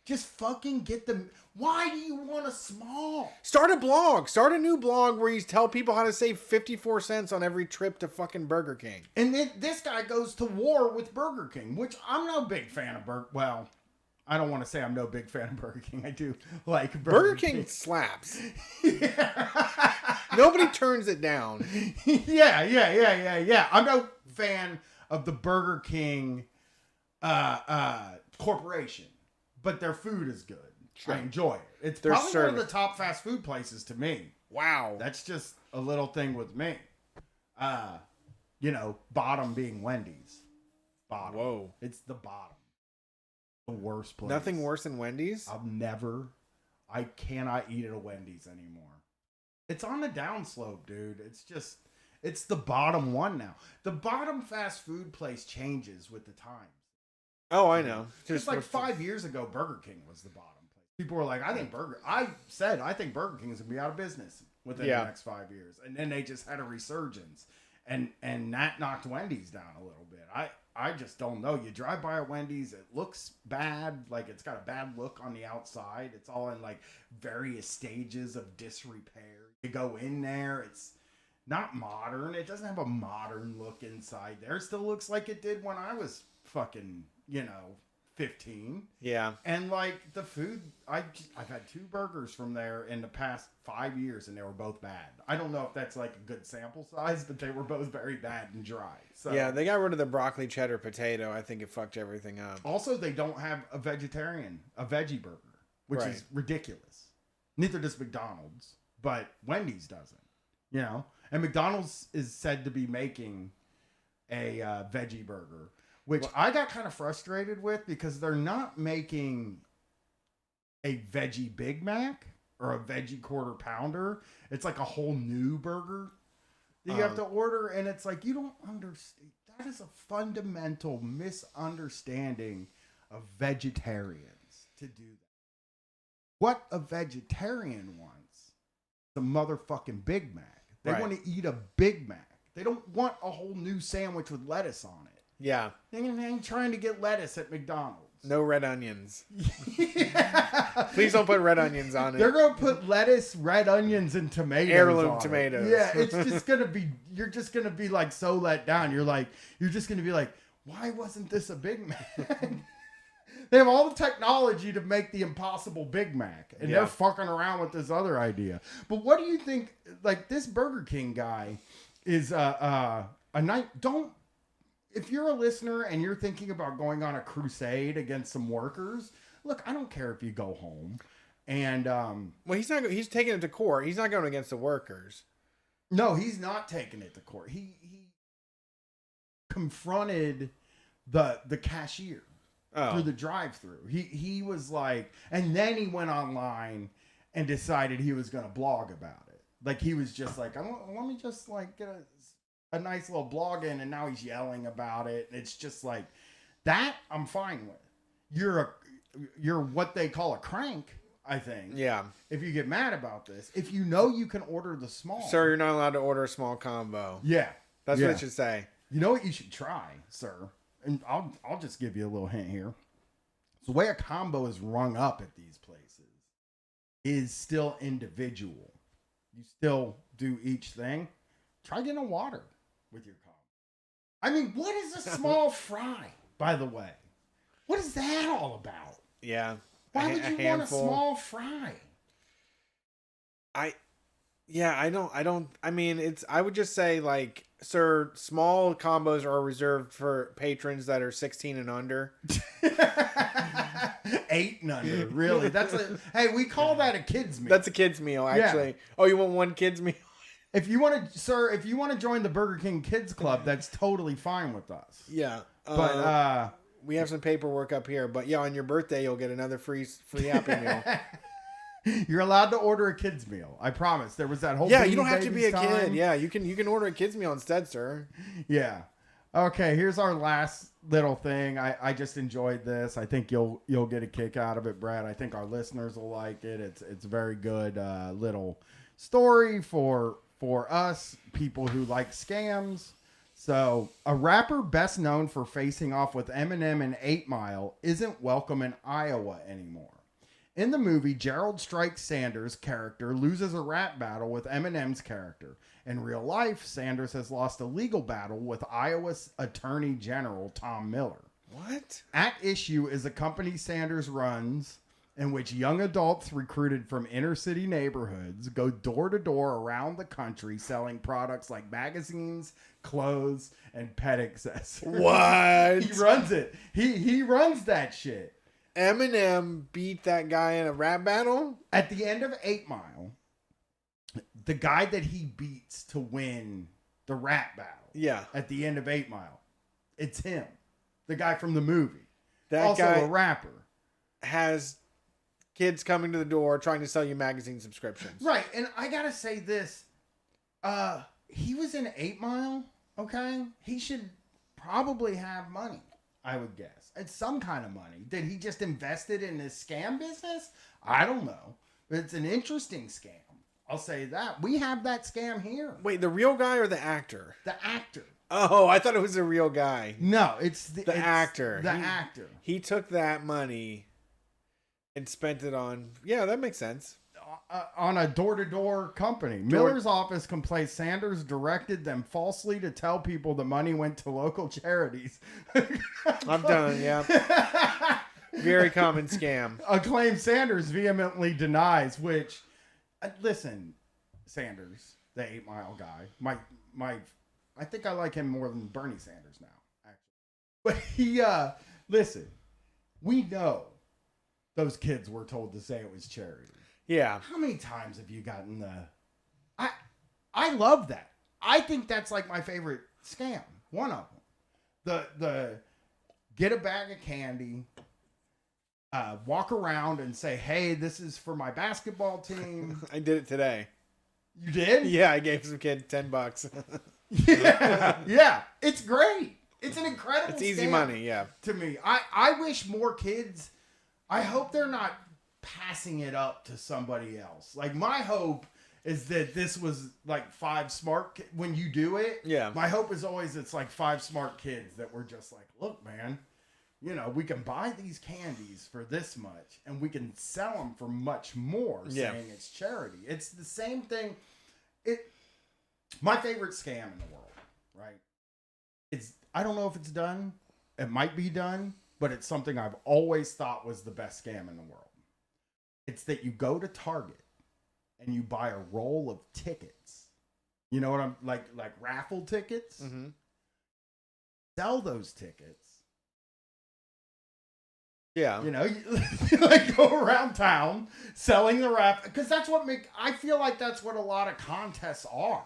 Just fucking get them. Why do you want a small? Start a blog. Start a new blog where you tell people how to save 54 cents on every trip to fucking Burger King. And then this guy goes to war with Burger King, which I'm no big fan of Well, I don't want to say I'm no big fan of Burger King. I do like Burger King. Slaps. Nobody turns it down. Yeah. I'm no fan of the Burger King corporation, but their food is good. Sure. I enjoy it. It's probably one of the top fast food places to me. Wow. That's just a little thing with me. Bottom being Wendy's. Bottom. Whoa. It's the bottom. The worst place. Nothing worse than Wendy's? I cannot eat at a Wendy's anymore. It's on the downslope, dude. It's the bottom one now. The bottom fast food place changes with the times. Oh, I know. Just like 5 years ago, Burger King was the bottom place. People were like, I think Burger King is going to be out of business within the next 5 years. And then they just had a resurgence. And that knocked Wendy's down a little bit. I just don't know. You drive by a Wendy's, it looks bad. Like, it's got a bad look on the outside. It's all in, like, various stages of disrepair. You go in there, it's not modern. It doesn't have a modern look inside there. It still looks like it did when I was fucking, 15. Yeah. And, like, the food, I've had 2 burgers from there in the past 5 years, and they were both bad. I don't know if that's, like, a good sample size, but they were both very bad and dry. So yeah, they got rid of the broccoli cheddar potato. I think it fucked everything up. Also, they don't have a veggie burger, which is ridiculous. Neither does McDonald's, but Wendy's doesn't, And McDonald's is said to be making a veggie burger, which I got kind of frustrated with because they're not making a veggie Big Mac or a veggie quarter pounder. It's like a whole new burger that you have to order. And it's like, you don't understand. That is a fundamental misunderstanding of vegetarians to do that. What a vegetarian wants is a motherfucking Big Mac. They want to eat a Big Mac. They don't want a whole new sandwich with lettuce on it. Yeah. They ain't trying to get lettuce at McDonald's. No red onions. Please don't put red onions on it. They're going to put lettuce, red onions, and tomatoes Heirloom on tomatoes. It. Yeah, it's just going to be, you're just going to be like so let down. You're just going to be like, why wasn't this a Big Mac? They have all the technology to make the impossible Big Mac. And they're fucking around with this other idea. But what do you think, like this Burger King guy is if you're a listener and you're thinking about going on a crusade against some workers, look, I don't care if you go home. And well, he's taking it to court. He's not going against the workers. No, he's not taking it to court. He confronted the cashier through the drive-through. He was like, and then he went online and decided he was going to blog about it. Like he was just like, let me just like get a nice little blog in, and now he's yelling about it. It's just like that I'm fine with. You're what they call a crank, I think. Yeah. If you get mad about this, if you know you can order the small. Sir, you're not allowed to order a small combo. Yeah. That's what it should say. You know what you should try, sir? And I'll just give you a little hint here. The way a combo is rung up at these places is still individual. You still do each thing. Try getting a water with your combo. I mean, what is a small fry, by the way? What is that all about? Yeah. Why would you want a small fry? I mean, I would just say, like, sir, small combos are reserved for patrons that are 16 and under. 8 and under, really? Hey, we call that a kid's meal. That's a kid's meal, actually. Yeah. Oh, you want one kid's meal? If you want to join the Burger King Kids Club, that's totally fine with us. Yeah. But we have some paperwork up here, but yeah, on your birthday you'll get another free Happy Meal. You're allowed to order a kid's meal. I promise. There was that whole you don't have to be a time. kid. Yeah, you can order a kid's meal instead, sir. Yeah. Okay, here's our last little thing. I just enjoyed this. I think you'll get a kick out of it, Brad. I think our listeners will like it. It's a very good little story for us, people who like scams. So, a rapper best known for facing off with Eminem and 8 Mile isn't welcome in Iowa anymore. In the movie, Gerald Strikes Sanders' character loses a rap battle with Eminem's character. In real life, Sanders has lost a legal battle with Iowa's Attorney General Tom Miller. What? At issue is a company Sanders runs in which young adults recruited from inner city neighborhoods go door to door around the country selling products like magazines, clothes, and pet accessories. What? He runs it. He runs that shit. Eminem beat that guy in a rap battle? At the end of 8 Mile, the guy that he beats to win the rap battle. Yeah. At the end of 8 Mile, it's him. The guy from the movie. That also guy a rapper. has kids coming to the door trying to sell you magazine subscriptions. Right. And I got to say this. He was in 8 Mile, okay? He should probably have money, I would guess. And some kind of money. Did he just invested in this scam business? I don't know. But it's an interesting scam. I'll say that. We have that scam here. Wait, the real guy or the actor? The actor. Oh, I thought it was the real guy. No, it's The actor. The actor. He took that money and spent it on... Yeah, that makes sense. On a door-to-door company. Miller's office complains Sanders directed them falsely to tell people the money went to local charities. I'm done, yeah. Very common scam. A claim Sanders vehemently denies, which... listen, Sanders, the 8 Mile guy, I think I like him more than Bernie Sanders now, actually. But he, listen, we know those kids were told to say it was charity. Yeah. How many times have you gotten I love that. I think that's like my favorite scam. One of them. The get a bag of candy, walk around and say, hey, this is for my basketball team. I did it today. You did? Yeah, I gave some kid $10. Yeah. It's great. It's an incredible It's easy scam money, yeah. to me. I wish more kids, I hope they're not passing it up to somebody else. Like, my hope is that this was like 5 smart when you do it. Yeah. My hope is always it's like 5 smart kids that were just like, look, man, you know, we can buy these candies for this much and we can sell them for much more, saying it's charity. It's the same thing. My favorite scam in the world, right? I don't know if it's done. It might be done, but it's something I've always thought was the best scam in the world. It's that you go to Target and you buy a roll of tickets. You know what I'm like raffle tickets? Mm-hmm. Sell those tickets. Yeah. You know, you like go around town selling the raffle, because that's what I feel like that's what a lot of contests are.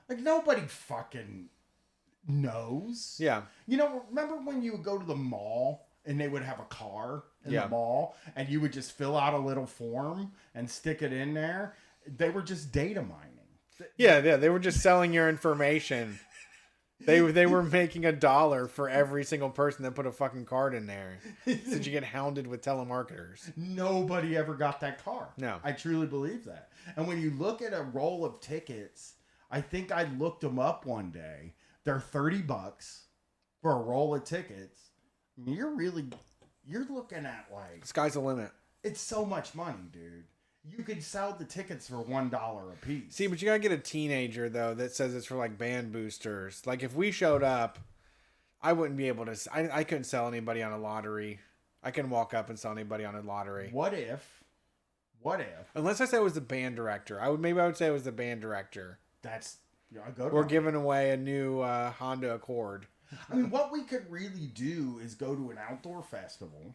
Like, nobody fucking knows. Yeah. You know, remember when you would go to the mall and they would have a car in the mall and you would just fill out a little form and stick it in there? They were just data mining. Yeah, they were just selling your information. They were making $1 for every single person that put a fucking card in there. So you get hounded with telemarketers. Nobody ever got that car. No. I truly believe that. And when you look at a roll of tickets, I think I looked them up one day. They're $30 for a roll of tickets. I mean, you're looking at like... Sky's the limit. It's so much money, dude. You could sell the tickets for $1 a piece. See, but you gotta get a teenager, though, that says it's for, like, band boosters. Like, if we showed up, I wouldn't be able to... I couldn't sell anybody on a lottery. I couldn't walk up and sell anybody on a lottery. What if... Unless I said it was the band director. I would say it was the band director. That's... go to We're giving away a new Honda Accord. I mean, what we could really do is go to an outdoor festival,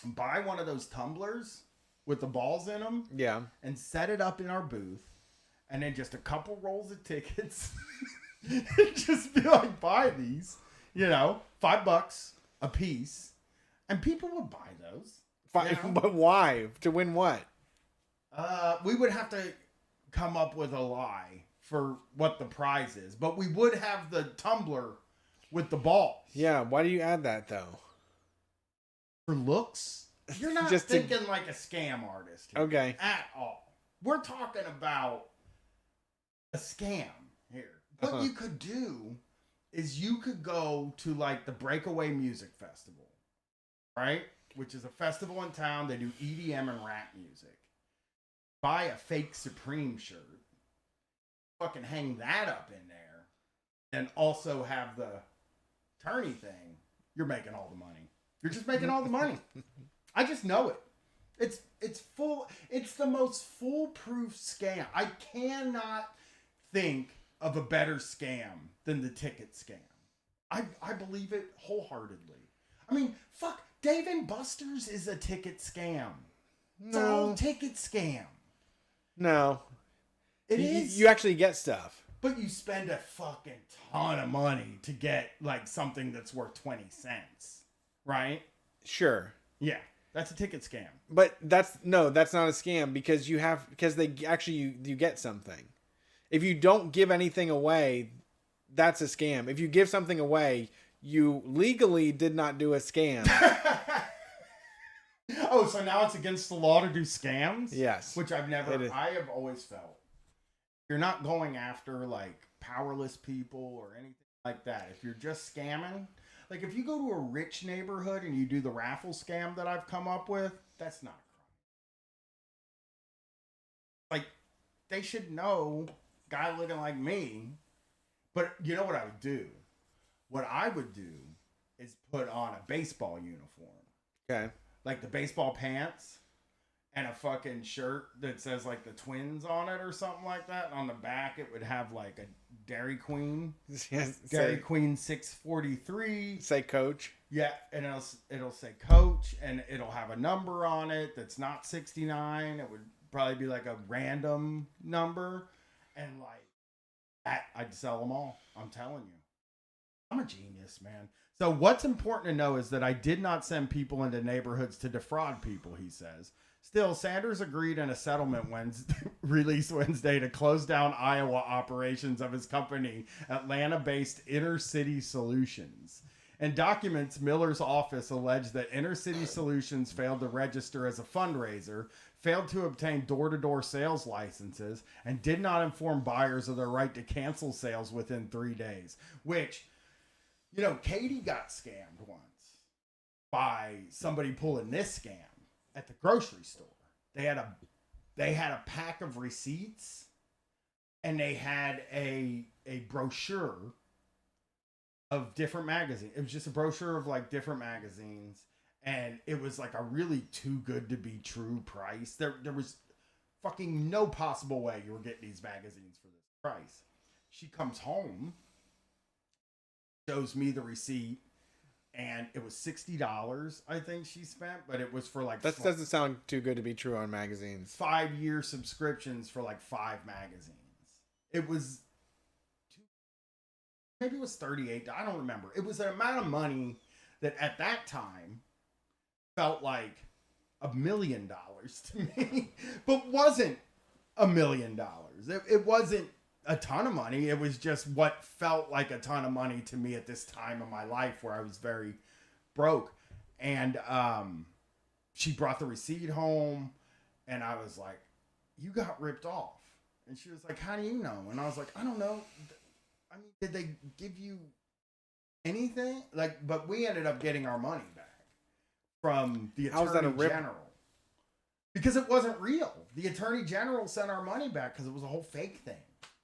buy one of those tumblers with the balls in them, and set it up in our booth, and then just a couple rolls of tickets, and just be like, buy these, you know, $5 a piece, and people would buy those. You know? But why? To win what? We would have to come up with a lie for what the prize is, but we would have the tumbler with the balls. Yeah, why do you add that, though? For looks? You're not Just thinking like a scam artist here, okay, at all. We're talking about a scam here. What you could do is you could go to like the Breakaway Music Festival, right? Which is a festival in town. They do EDM and rap music. Buy a fake Supreme shirt. Fucking hang that up in there. And also have the tourney thing. You're making all the money. You're just making all the money. I just know it. It's full. It's the most foolproof scam. I cannot think of a better scam than the ticket scam. I believe it wholeheartedly. I mean, fuck, Dave and Buster's is a ticket scam. It's a whole ticket scam. No. It is. You actually get stuff. But you spend a fucking ton of money to get like something that's worth 20 cents. Right? Sure. Yeah. That's a ticket scam. But that's not a scam because they actually you get something. If you don't give anything away, that's a scam. If you give something away, you legally did not do a scam. Oh, so now it's against the law to do scams? Yes. Which I have always felt. You're not going after like powerless people or anything like that. If you're just scamming, like if you go to a rich neighborhood and you do the raffle scam that I've come up with, that's not a crime. Like they should know, guy looking like me. But you know what I would do? What I would do is put on a baseball uniform. Okay. Like the baseball pants and a fucking shirt that says like the Twins on it or something like that. And on the back, it would have like a Dairy Queen. Dairy Queen 643. Say Coach. Yeah. And it'll say Coach and it'll have a number on it that's not 69. It would probably be like a random number. And like, I'd sell them all. I'm telling you. I'm a genius, man. So what's important to know is that I did not send people into neighborhoods to defraud people, he says. Still, Sanders agreed in a settlement release Wednesday to close down Iowa operations of his company, Atlanta-based Inner City Solutions. In documents, Miller's office alleged that Inner City Solutions failed to register as a fundraiser, failed to obtain door-to-door sales licenses, and did not inform buyers of their right to cancel sales within 3 days. Which, you know, Katie got scammed once by somebody pulling this scam at the grocery store. They had a pack of receipts and they had a brochure of different magazines. It was just a brochure of like different magazines. And it was like a really too good to be true price. There was fucking no possible way you were getting these magazines for this price. She comes home, shows me the receipt, and it was $60, I think she spent, but it was for like... That doesn't sound too good to be true on magazines. 5-year subscriptions for like 5 magazines. It was... Maybe it was $38. I don't remember. It was an amount of money that at that time felt like $1 million to me, but wasn't $1 million. It wasn't a ton of money. It was just what felt like a ton of money to me at this time of my life where I was very broke. And she brought the receipt home and I was like, you got ripped off. And she was like, how do you know? And I was like, I don't know. I mean, did they give you anything? Like, but we ended up getting our money back from the Attorney General. Because it wasn't real. The Attorney General sent our money back because it was a whole fake thing.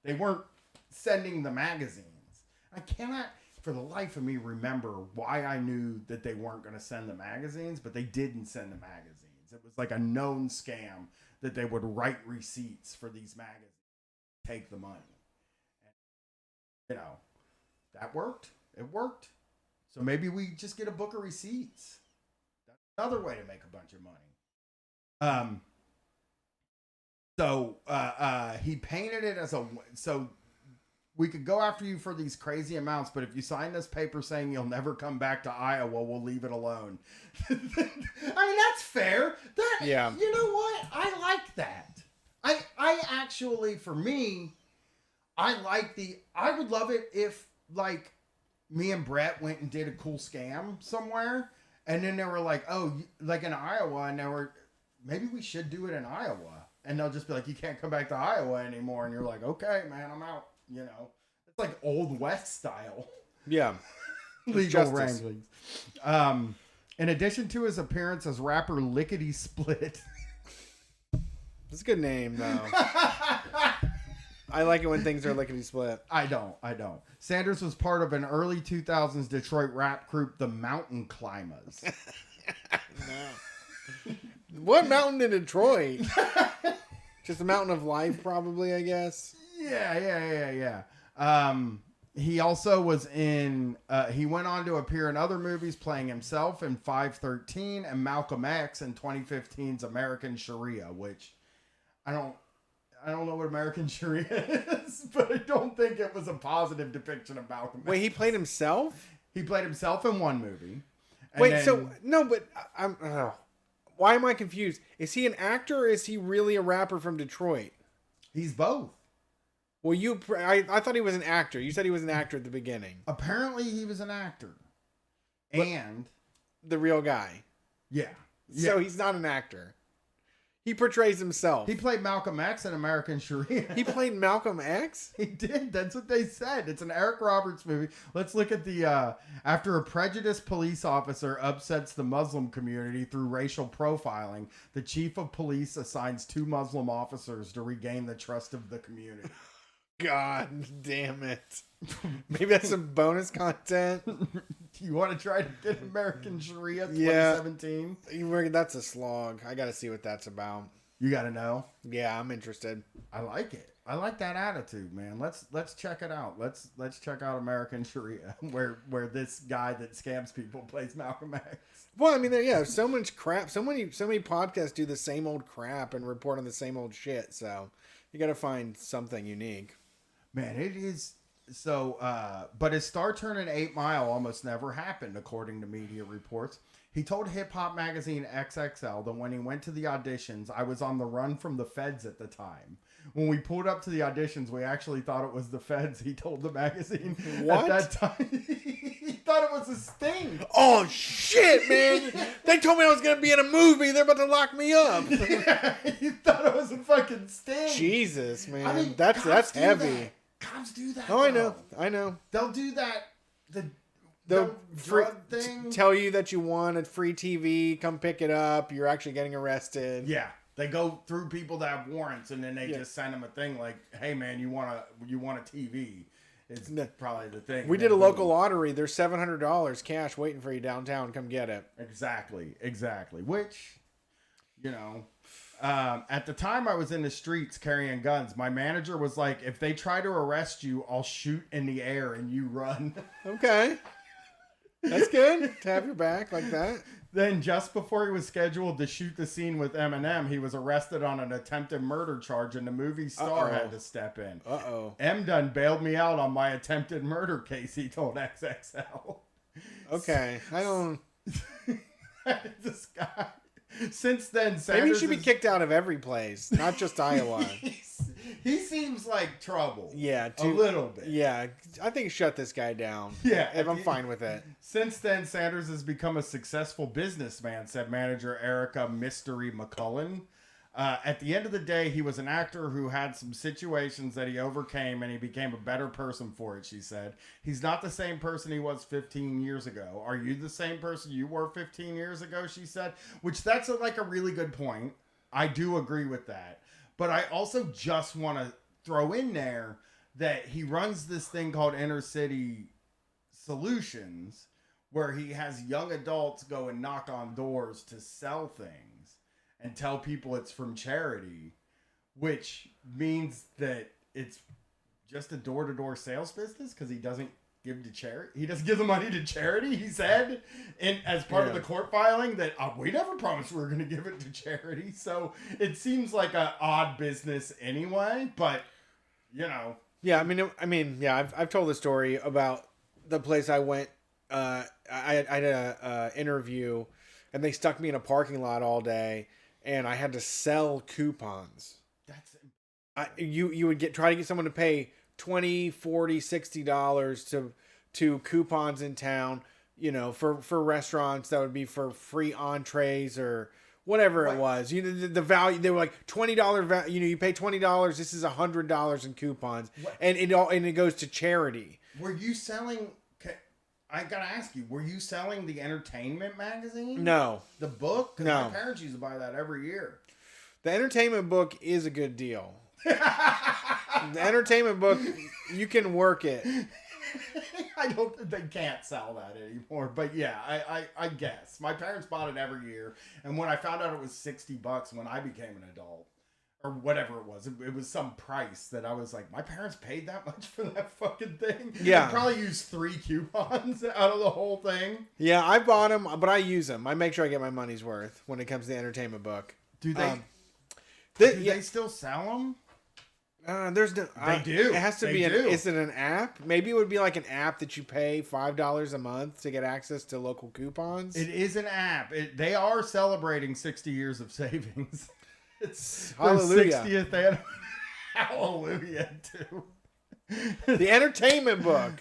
They weren't sending the magazines. I cannot, for the life of me, remember why I knew that they weren't going to send the magazines, but they didn't send the magazines. It was like a known scam that they would write receipts for these magazines, take the money. And, you know, that worked. It worked. So maybe we just get a book of receipts. That's another way to make a bunch of money. So he painted it as so we could go after you for these crazy amounts, but if you sign this paper saying you'll never come back to Iowa, we'll leave it alone. I mean, that's fair. Yeah. You know what? I like that. I actually, for me, I would love it if like me and Brett went and did a cool scam somewhere. And then they were like, oh, like in Iowa, and they were, maybe we should do it in Iowa. And they'll just be like, you can't come back to Iowa anymore. And you're like, okay, man, I'm out. You know, it's like Old West style. Yeah. Legal wranglings. In addition to his appearance as rapper Lickety Split. That's a good name, though. I like it when things are lickety split. I don't. Sanders was part of an early 2000s Detroit rap group, the Mountain Climbers. No. What mountain in Detroit? Just a mountain of life, probably, I guess. Yeah. He also was in, he went on to appear in other movies playing himself in 513 and Malcolm X in 2015's American Sharia, which I don't know what American Sharia is, but I don't think it was a positive depiction of Malcolm X. Wait, he played himself? He played himself in one movie. Why am I confused? Is he an actor or is he really a rapper from Detroit? He's both. Well, I thought he was an actor. You said he was an actor at the beginning. Apparently, he was an actor. But and the real guy. Yeah. So he's not an actor. He portrays himself. He played Malcolm X in American Sharia. He played Malcolm X? He did. That's what they said. It's an Eric Roberts movie. Let's look at the, after a prejudiced police officer upsets the Muslim community through racial profiling, the chief of police assigns 2 Muslim officers to regain the trust of the community. God damn it. Maybe that's some bonus content. You want to try to get American Sharia 2017? Yeah. That's a slog. I got to see what that's about. You got to know? Yeah, I'm interested. I like it. I like that attitude, man. Let's check it out. Let's check out American Sharia, where this guy that scams people plays Malcolm X. Well, I mean, so much crap. So many podcasts do the same old crap and report on the same old shit. So you got to find something unique. Man, it is so. But his star turn in 8 Mile almost never happened, according to media reports. He told hip hop magazine XXL that when he went to the auditions, I was on the run from the feds at the time. When we pulled up to the auditions, we actually thought it was the feds. He told the magazine what? At that time. He thought it was a sting. Oh shit, man! They told me I was gonna be in a movie. They're about to lock me up. Yeah, he thought it was a fucking sting. Jesus, man, I mean, that's heavy. That. Cops do that. Oh, though. I know. They'll do that. They'll drug thing. Tell you that you want a free TV. Come pick it up. You're actually getting arrested. Yeah. They go through people that have warrants, and then they just send them a thing like, "Hey, man, you want a TV?" It's probably the thing. We did a local lottery. There's $700 cash waiting for you downtown. Come get it. Exactly. Which, at the time I was in the streets carrying guns. My manager was like, "If they try to arrest you, I'll shoot in the air and you run." Okay, that's good to have your back like that. Then, just before he was scheduled to shoot the scene with Eminem, he was arrested on an attempted murder charge, and the movie star had to step in. M done bailed me out on my attempted murder case, he told XXL. Okay, I don't... This guy... Since then, Sanders maybe he should be kicked out of every place, not just Iowa. He seems like trouble. Yeah, a little bit. Yeah, I think shut this guy down. Yeah, if I'm fine with it. Since then, Sanders has become a successful businessman, said manager Erica Mystery McCullen. At the end of the day, he was an actor who had some situations that he overcame, and he became a better person for it, she said. He's not the same person he was 15 years ago. Are you the same person you were 15 years ago, she said? Which that's a really good point. I do agree with that. But I also just want to throw in there that he runs this thing called Inner City Solutions, where he has young adults go and knock on doors to sell things and tell people it's from charity, which means that it's just a door-to-door sales business because he doesn't give to charity. He doesn't give the money to charity, he said, as part of the court filing that we never promised we were going to give it to charity. So it seems like an odd business anyway, but Yeah, I've told the story about the place I went. I had a interview, and they stuck me in a parking lot all day, and I had to sell coupons. You would try to get someone to pay $20, $40, $60 to coupons in town, for restaurants that would be for free entrees or whatever it was. The value, they were like $20 value, you pay $20, this is $100 in coupons. And it goes to charity. Were you selling, I gotta ask you, were you selling the entertainment magazine? No. The book? 'Cause no. My parents used to buy that every year. The entertainment book is a good deal. The entertainment book, you can work it. They can't sell that anymore. But yeah, I guess my parents bought it every year, and when I found out it was $60 when I became an adult, or whatever it was some price that I was like, my parents paid that much for that fucking thing. Yeah, I probably used 3 coupons out of the whole thing. Yeah, I bought them, but I use them. I make sure I get my money's worth when it comes to the entertainment book. Do they? They still sell them? There's no. They do. It has to be. Is it an app? Maybe it would be like an app that you pay $5 a month to get access to local coupons. It is an app. They are celebrating 60 years of savings. It's Hallelujah. 60th anniversary. Hallelujah, too. The entertainment book.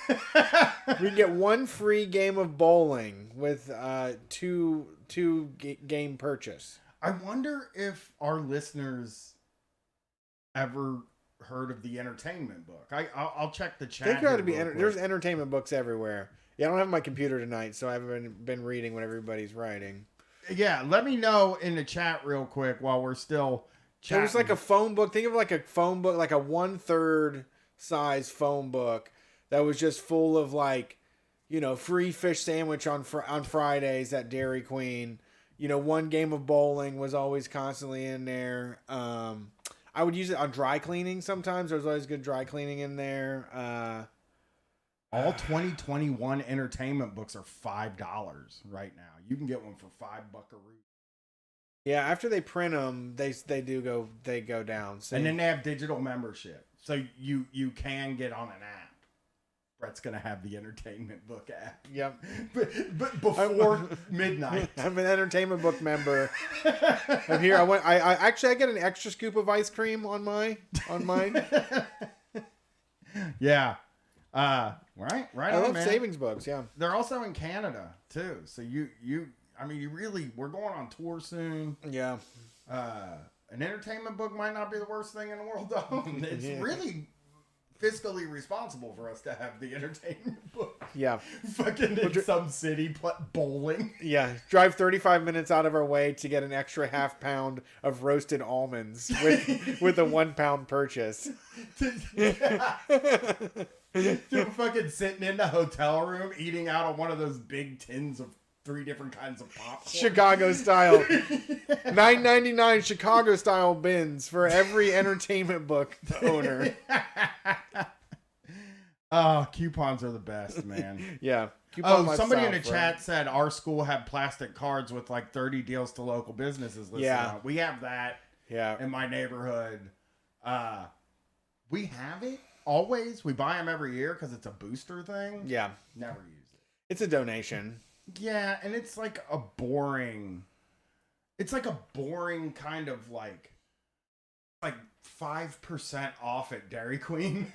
We can get 1 free game of bowling with two game purchase. I wonder if our listeners ever heard of the entertainment book. I'll check the chat. There's entertainment books everywhere. Yeah, I don't have my computer tonight, so I haven't been reading what everybody's writing. Yeah, let me know in the chat real quick while we're still chatting. It was like a phone book. Think of like a phone book, like a 1/3 size phone book that was just full of like, free fish sandwich on Fridays at Dairy Queen. 1 game of bowling was always constantly in there. I would use it on dry cleaning sometimes. There was always good dry cleaning in there. All 2021 entertainment books are $5 right now. You can get one for $5 Yeah, after they print them, they go down. So, and then they have digital membership, so you can get on an app. Brett's gonna have the entertainment book app. Yep, but before midnight. I'm an entertainment book member. I'm here. I get an extra scoop of ice cream on mine. Yeah. Right. I love savings books. Yeah, they're also in Canada too. So we're going on tour soon. Yeah. An entertainment book might not be the worst thing in the world to own. It's really fiscally responsible for us to have the entertainment book. Yeah. Fucking in some city bowling. Yeah. Drive 35 minutes out of our way to get an extra ½ pound of roasted almonds with a 1 pound purchase. Dude, fucking sitting in the hotel room eating out of one of those big tins of 3 different kinds of popcorn. Chicago style. $9.99 Chicago style bins for every entertainment book owner. Oh, coupons are the best, man. Yeah. Somebody in the chat said our school had plastic cards with like 30 deals to local businesses listed on. We have that in my neighborhood. We have it always. We buy them every year because it's a booster thing. Yeah. Never use it. It's a donation. Yeah, and it's like a boring kind of like 5% off at Dairy Queen.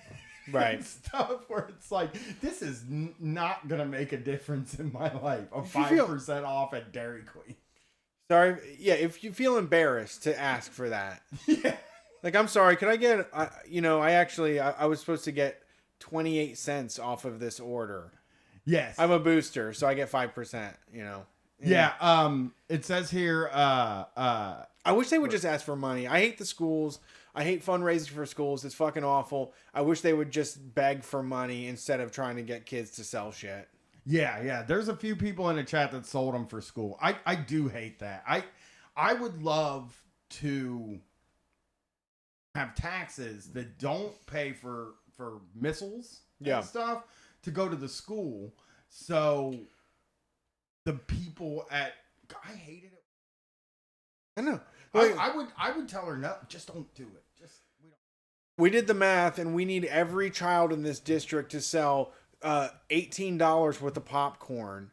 Right. Stuff where it's like, this is not going to make a difference in my life. 5% off at Dairy Queen. Sorry. Yeah, if you feel embarrassed to ask for that. Yeah. Like, I'm sorry, could I get, I was supposed to get 28 cents off of this order. Yes. I'm a booster, so I get 5%, Yeah. It says here, I wish they would just ask for money. I hate the schools. I hate fundraising for schools. It's fucking awful. I wish they would just beg for money instead of trying to get kids to sell shit. Yeah. There's a few people in the chat that sold them for school. I do hate that. I would love to have taxes that don't pay for missiles and stuff to go to the school. So the people I hated it. I know. I would tell her, no, just don't do it. We did the math, and we need every child in this district to sell $18 worth of popcorn.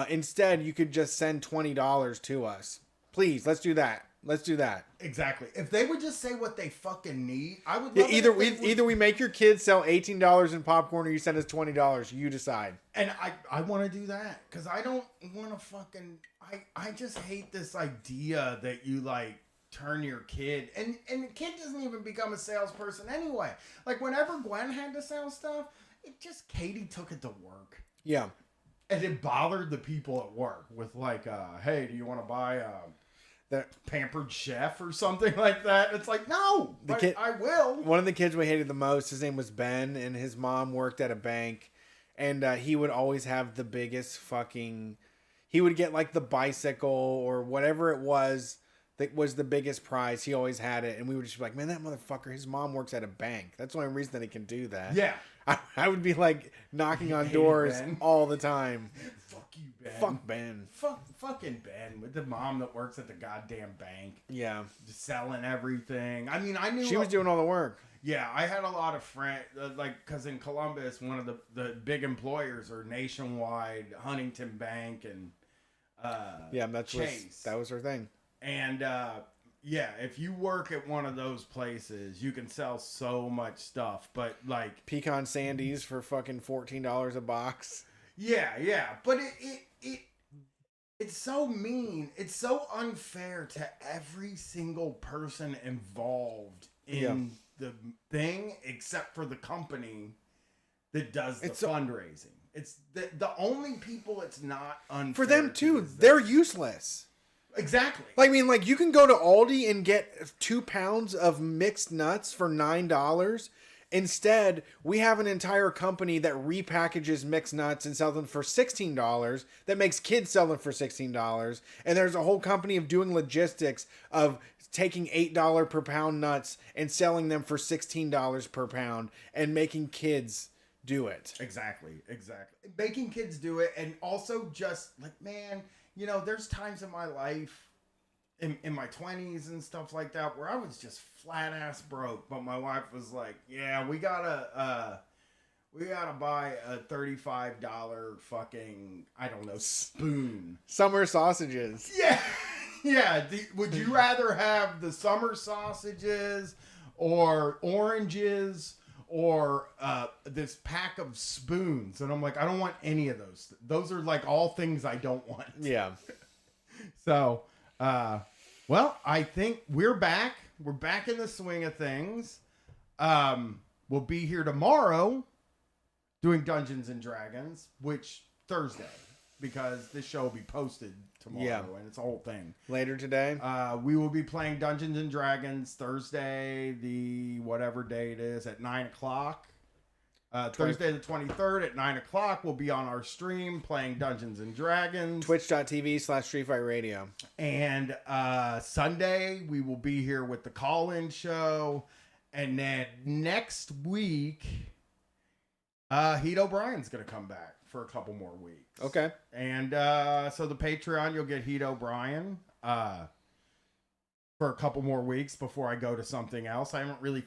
Instead, you could just send $20 to us. Please, let's do that. Exactly. If they would just say what they fucking need, I would love either we make your kids sell $18 in popcorn or you send us $20. You decide. And I want to do that because I don't want to fucking... I just hate this idea that you like turn your kid... And the kid doesn't even become a salesperson anyway. Like whenever Gwen had to sell stuff, Katie took it to work. Yeah. And it bothered the people at work with like, hey, do you want to buy... that Pampered Chef or something like that. It's like, no, I will. One of the kids we hated the most, his name was Ben, and his mom worked at a bank. and he would always have the biggest fucking. He would get like the bicycle or whatever it was that was the biggest prize. He always had it, and we would just be like, "Man, that motherfucker! His mom works at a bank. That's the only reason that he can do that." Yeah. I would be like knocking on doors all the time. Fuck you, Ben. Fuck Ben. Fucking Ben with the mom that works at the goddamn bank. Yeah. Just selling everything. I mean, I knew she was doing all the work. Yeah, I had a lot of friends, like, because in Columbus, one of the big employers are Nationwide, Huntington Bank, and yeah, Chase. That was her thing. And yeah, if you work at one of those places, you can sell so much stuff. But like pecan sandies for fucking $14 a box. Yeah, but it's so mean. It's so unfair to every single person involved in the thing, except for the company that does the fundraising. It's the only people it's not unfair for them too. They're useless. Exactly. I mean, like, you can go to Aldi and get 2 pounds of mixed nuts for $9. Instead, we have an entire company that repackages mixed nuts and sells them for $16, that makes kids sell them for $16. And there's a whole company of doing logistics of taking $8 per pound nuts and selling them for $16 per pound and making kids do it. Exactly. Making kids do it, and also just like, man, you know, there's times in my life, in my 20s and stuff like that, where I was just flat ass broke. But my wife was like, "Yeah, we gotta buy a $35 fucking, I don't know, spoon. Summer sausages." Yeah. Would you rather have the summer sausages or oranges or this pack of spoons? And I'm like, I don't want any of those. Those are like all things I don't want. Yeah. So, well, I think we're back. We're back in the swing of things. We'll be here tomorrow doing Dungeons and Dragons, which Thursday, because this show will be posted tomorrow, and it's a whole thing. Later today, we will be playing Dungeons and Dragons Thursday, the whatever day it is, at 9:00. Thursday the 23rd at 9:00, we'll be on our stream playing Dungeons and Dragons. Twitch.tv/Street Fight Radio. And Sunday, we will be here with the call-in show. And then next week, Heat O'Brien's going to come back for a couple more weeks. Okay. And so the Patreon, you'll get Heat O'Brien for a couple more weeks before I go to something else. I haven't really...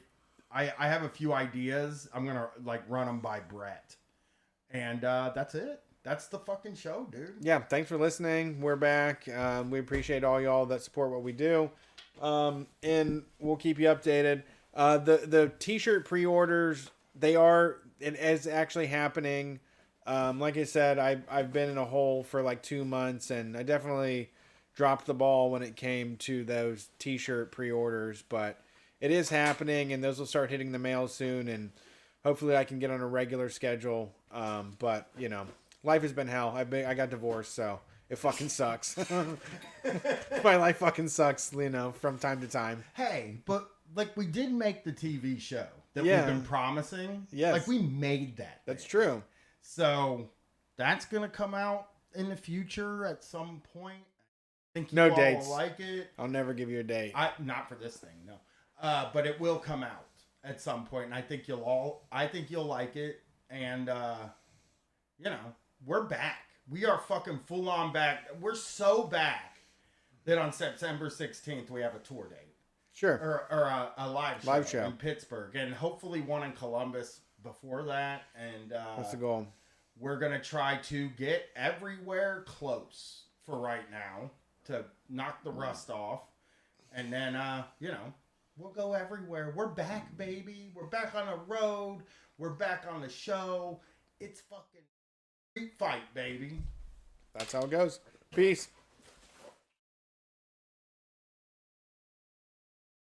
I have a few ideas. I'm going to like run them by Brett. And that's it. That's the fucking show, dude. Yeah, thanks for listening. We're back. We appreciate all y'all that support what we do. And we'll keep you updated. The t-shirt pre-orders, it is actually happening. Like I said, I've been in a hole for like 2 months, and I definitely dropped the ball when it came to those t-shirt pre-orders, but it is happening, and those will start hitting the mail soon, and hopefully I can get on a regular schedule. But you know, life has been hell. I got divorced, so it fucking sucks. My life fucking sucks, you know, from time to time. Hey, but like we did make the TV show that we've been promising. Yes. Like we made that. That's true. So that's gonna come out in the future at some point. I think no all dates. will like it. I'll never give you a date. Not for this thing, no. But it will come out at some point, and I think you'll like it. And you know, we're back. We are fucking full on back. We're so back that on September 16th we have a tour date. Sure. Or a live show in Pittsburgh, and hopefully one in Columbus before that. And what's the goal? We're gonna try to get everywhere close for right now to knock the rust off, and then you know, we'll go everywhere. We're back, baby. We're back on the road. We're back on the show. It's fucking Street Fight, baby. That's how it goes. Peace.